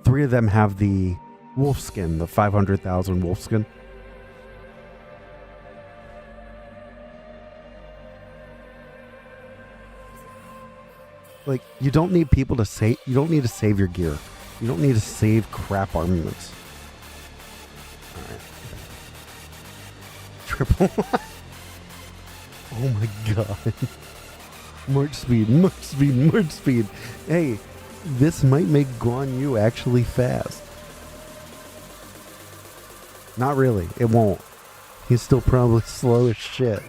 3 of them have the wolf skin, the 500,000 wolf skin. Like, you don't need people to save, you don't need to save your gear. You don't need to save crap armaments. Alright. Triple. Oh my god. March speed, march speed, march speed. Hey, this might make Guan Yu actually fast. Not really, it won't. He's still probably slow as shit.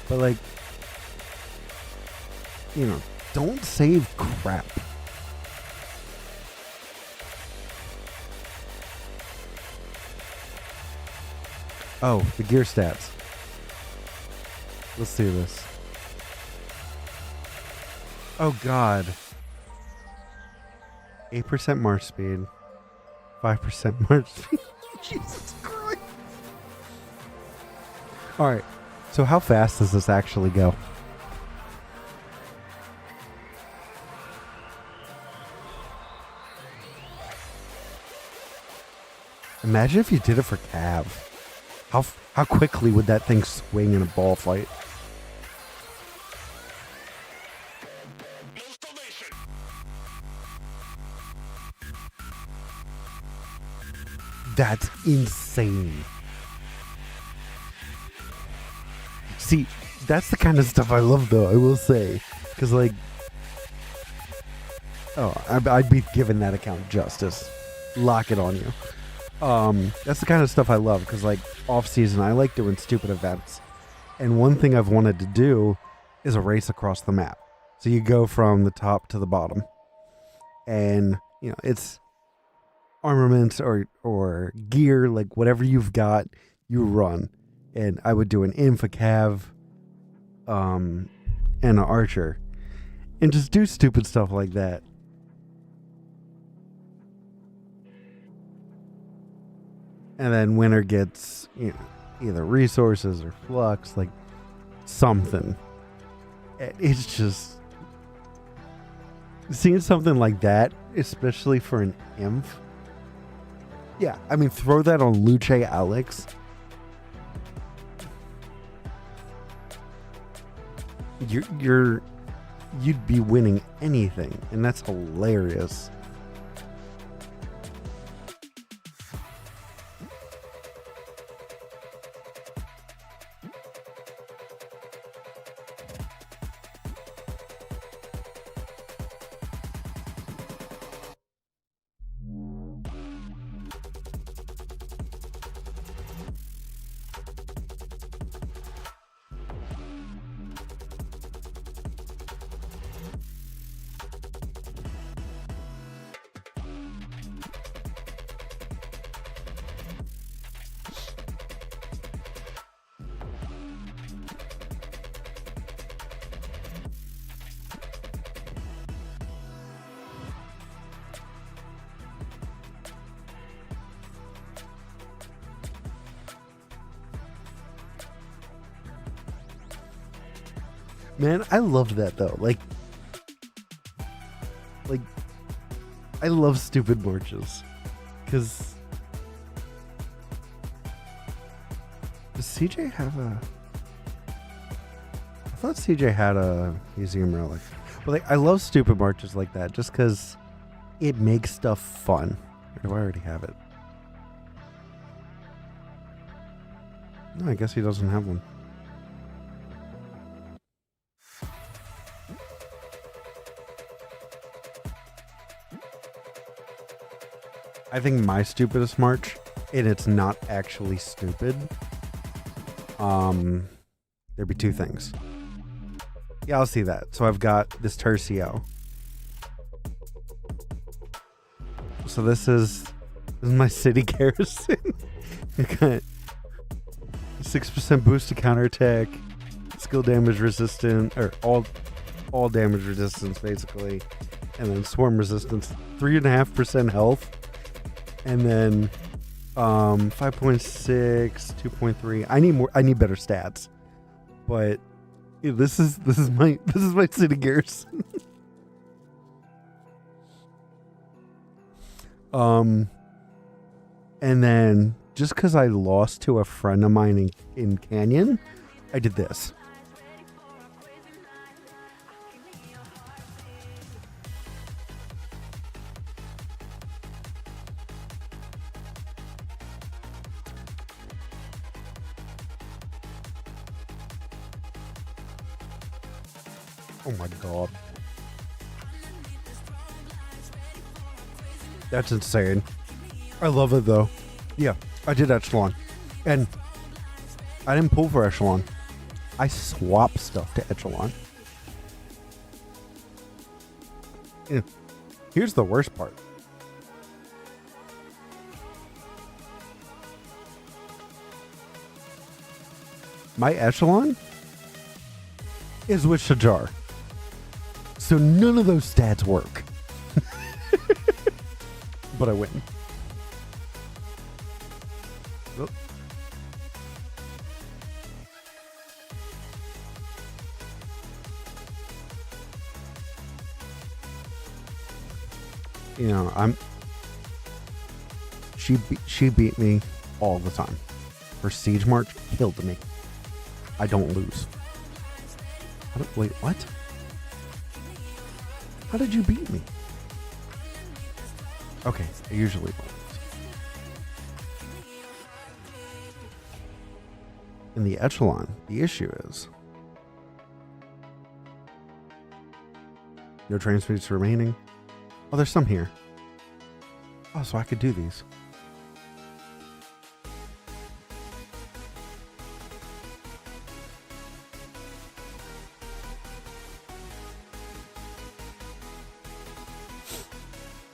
But like, don't save crap. Oh, the gear stats. Let's see this. Oh god. 8% march speed. 5% march speed. Jesus Christ. Alright. So how fast does this actually go? Imagine if you did it for Cav. How quickly would that thing swing in a ball fight? That's insane. See, that's the kind of stuff I love, though, I will say. Because, like... Oh, I'd be giving that account justice. Lock it on you. That's the kind of stuff I love. Because, like, off-season, I like doing stupid events. And one thing I've wanted to do is a race across the map. So you go from the top to the bottom. And, it's armaments or gear, like, whatever you've got, you run. And I would do an Infa-Cav, and an Archer. And just do stupid stuff like that. And then winner gets, either resources or flux, like, something. It's just... Seeing something like that, especially for an Inf. Yeah, I mean, throw that on Luce Alex. You'd be winning anything, and that's hilarious. Man, I love that though. Like I love stupid marches. Cause does CJ have a I thought CJ had a museum relic. But like I love stupid marches like that just cause it makes stuff fun. Or do I already have it? No, I guess he doesn't have one. I think my stupidest march, and it's not actually stupid. There'd be two things. Yeah, I'll see that. So I've got this Tercio. So this is my city garrison. I got 6% boost to counterattack, skill damage resistant, or all damage resistance basically, and then swarm resistance, 3.5% health. And then 5.6, 2.3. I need better stats. But this is my city garrison. And then just because I lost to a friend of mine in Canyon, I did this. Oh my god. That's insane. I love it though. Yeah, I did Echelon. And I didn't pull for Echelon. I swapped stuff to Echelon. Yeah. Here's the worst part. My Echelon is with Shajar. So none of those stats work. But I win. Oh. You know, she beat me all the time. Her siege march killed me. I don't lose. Wait, what? How did you beat me? Okay, I usually don't. In the Echelon, the issue is no train speeds remaining. Oh, there's some here. Oh, so I could do these.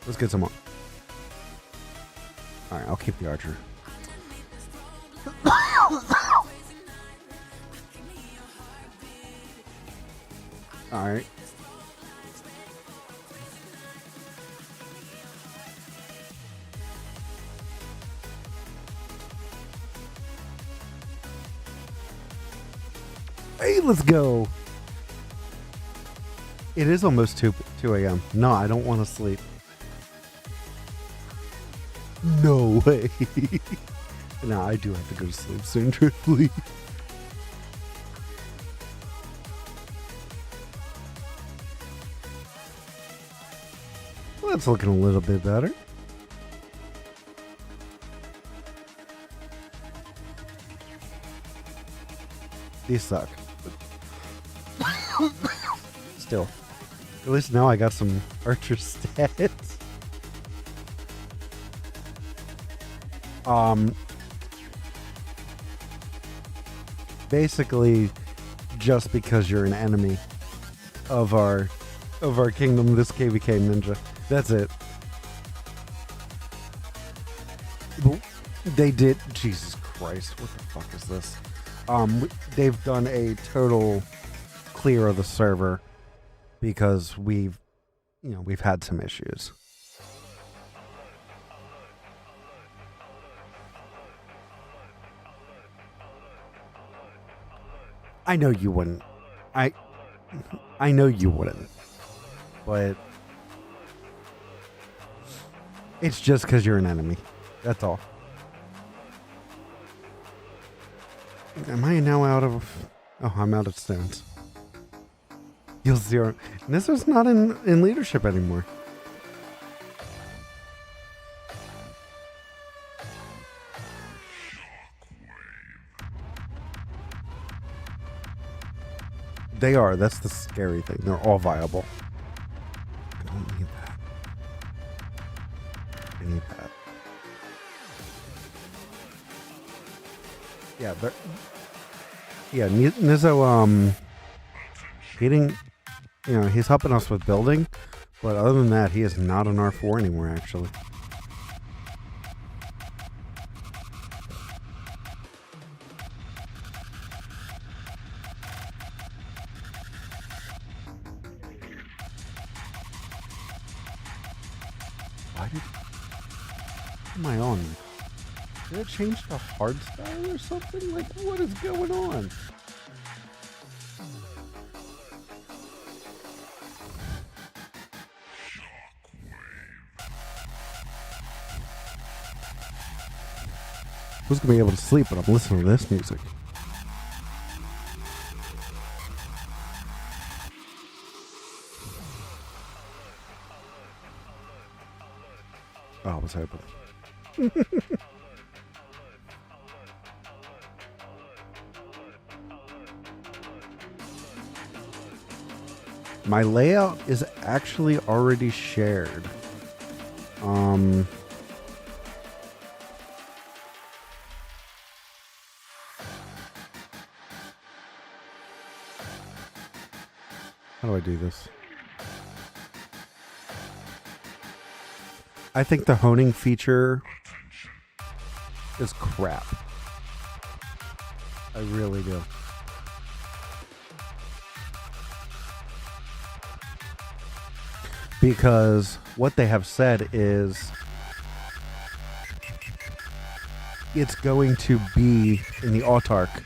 Let's get some more. Alright, I'll keep the archer. Alright. Hey, let's go. It is almost 2 a.m. No, I don't want to sleep. No way. No, I do have to go to sleep soon, truthfully. Well, that's looking a little bit better. These suck. Still. At least now I got some archer stats. Basically, just because you're an enemy of our kingdom, this KVK ninja. That's it. They did. Jesus Christ! What the fuck is this? They've done a total clear of the server because we've had some issues. I know you wouldn't. I know you wouldn't, but it's just because you're an enemy. That's all. Am I now out of... Oh, I'm out of stones. You'll zero. And this is not in leadership anymore. They are. That's the scary thing. They're all viable. I don't need that. I need that. Yeah, but... Yeah, Nizzo, getting... You know, he's helping us with building, but other than that, he is not an R4 anymore, actually. Why did... What am I on? Did it change to hard style or something? Like, what is going on? Who's gonna be able to sleep when I'm listening to this music? Oh, I was hoping. My layout is actually already shared. How do I do this? I think the honing feature is crap. I really do. Because what they have said is it's going to be in the autark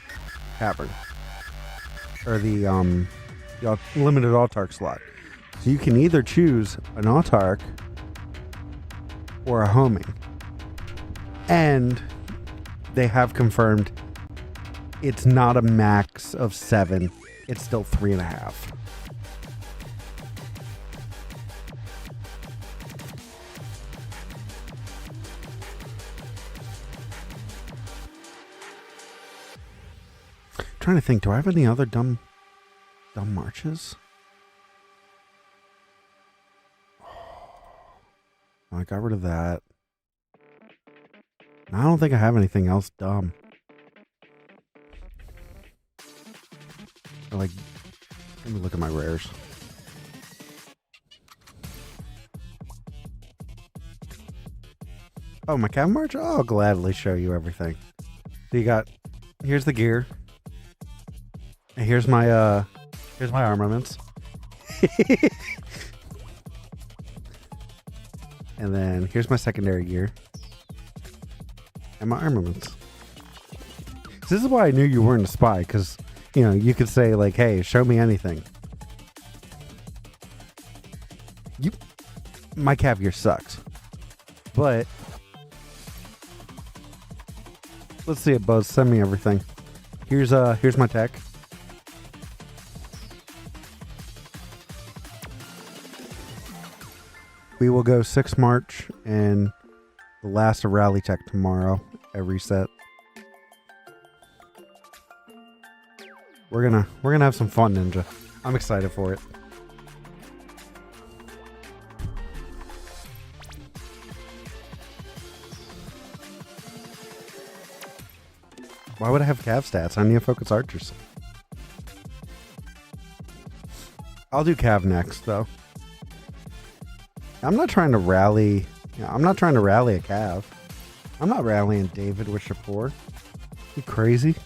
cavern. Or the limited autark slot. So you can either choose an autark or a homing. And they have confirmed it's not a max of 7. It's still 3.5. Trying to think, do I have any other dumb marches? Oh, I got rid of that. I don't think I have anything else dumb. Like, let me look at my rares. Oh, my cav march? Oh, I'll gladly show you everything. So you got, here's the gear. And here's my armaments. And then here's my secondary gear. And my armaments. So this is why I knew you weren't a spy, because, you know, you could say, like, hey, show me anything. My cav gear sucks. But let's see it, Buzz. Send me everything. Here's my tech. We will go 6 March and the last of Rally Tech tomorrow. Every set. We're gonna have some fun, Ninja. I'm excited for it. Why would I have cav stats? I need to focus archers. I'll do cav next, though. I'm not trying to rally. I'm not trying to rally a cav. I'm not rallying David with Shapur. You crazy?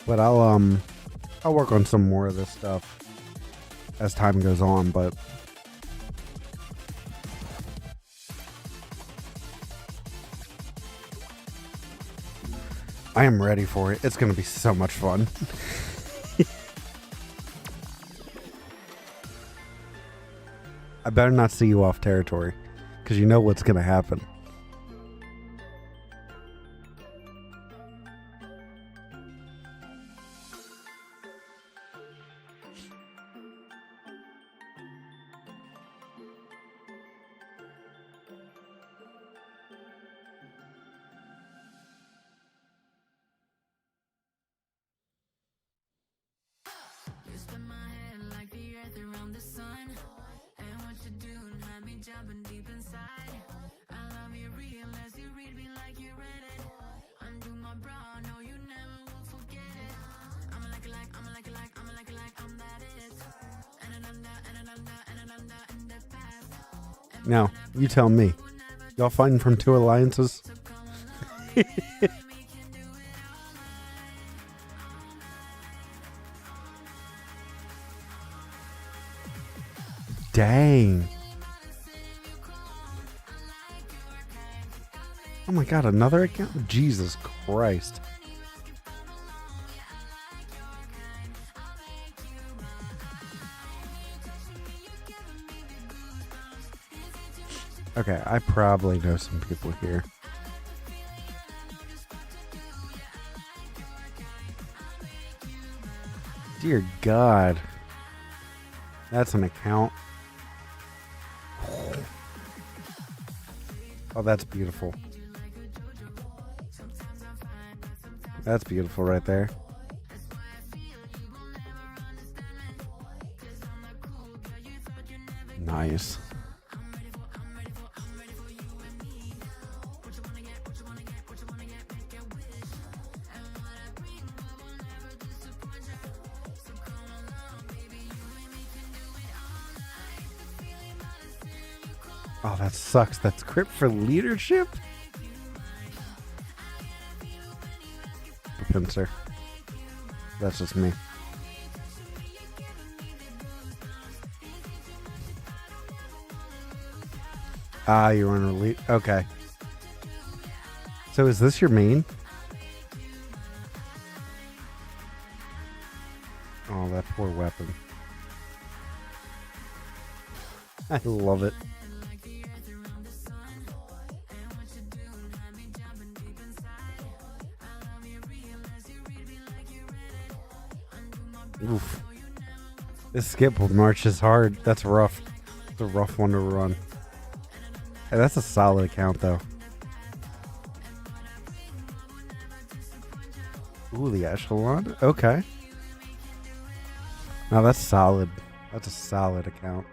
But I'll work on some more of this stuff as time goes on, but I am ready for it. It's going to be so much fun. I better not see you off territory, because you know what's going to happen. Now, you tell me. Y'all fighting from two alliances? Dang. Oh my god, another account? Jesus Christ. Okay, I probably know some people here. Dear God. That's an account. Oh, that's beautiful. That's beautiful right there. Nice. Oh, that sucks. That's crypt for leadership? Pincer. That's just me. Ah, you want to elite? Okay. So is this your main? Oh, that poor weapon. I love it. Oof. This skip march is hard. That's rough. It's a rough one to run. Hey, that's a solid account, though. Ooh, the echelon? Okay. Now that's solid. That's a solid account.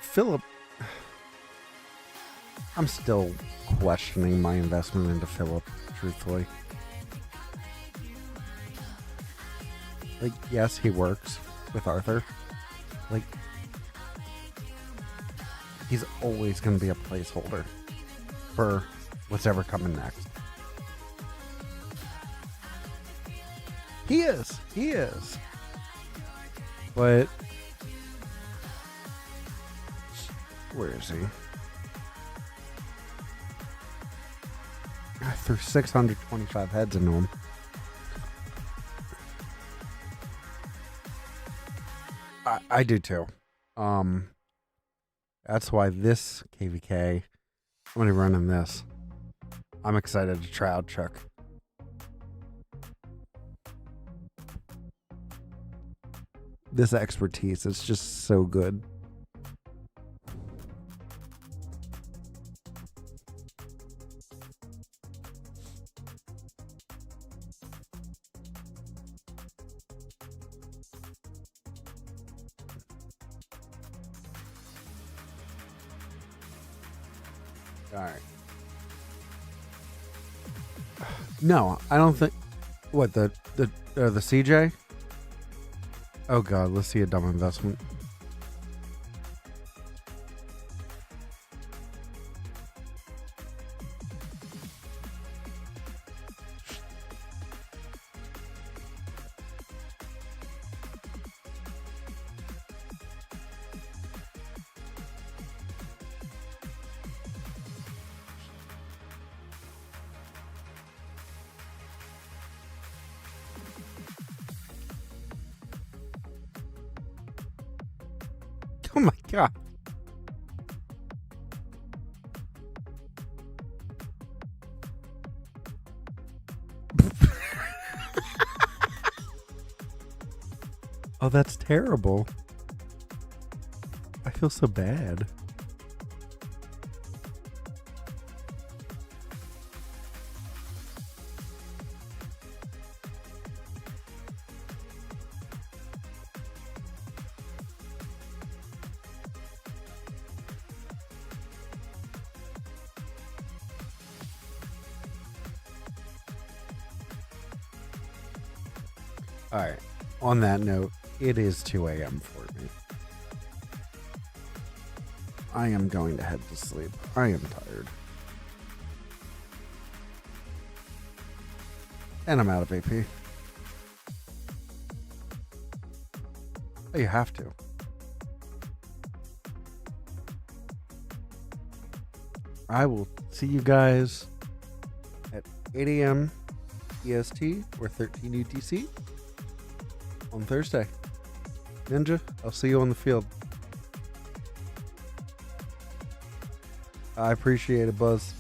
Philip, I'm still questioning my investment into Philip, truthfully. Like, yes, he works with Arthur. Like, he's always going to be a placeholder for what's ever coming next. He is. He is. But where is he? I threw 625 heads into him. I do too. That's why this KVK, I'm going to run in this. I'm excited to try out Chuck. This expertise is just so good. All right. No, I don't think. What, the CJ? Oh God, let's see a dumb investment. Oh, that's terrible. I feel so bad. All right. On that note, it is 2 a.m. for me. I am going to head to sleep. I am tired. And I'm out of AP. Oh, you have to. I will see you guys at 8 a.m. EST or 13 UTC on Thursday. Ninja, I'll see you on the field. I appreciate it, Buzz.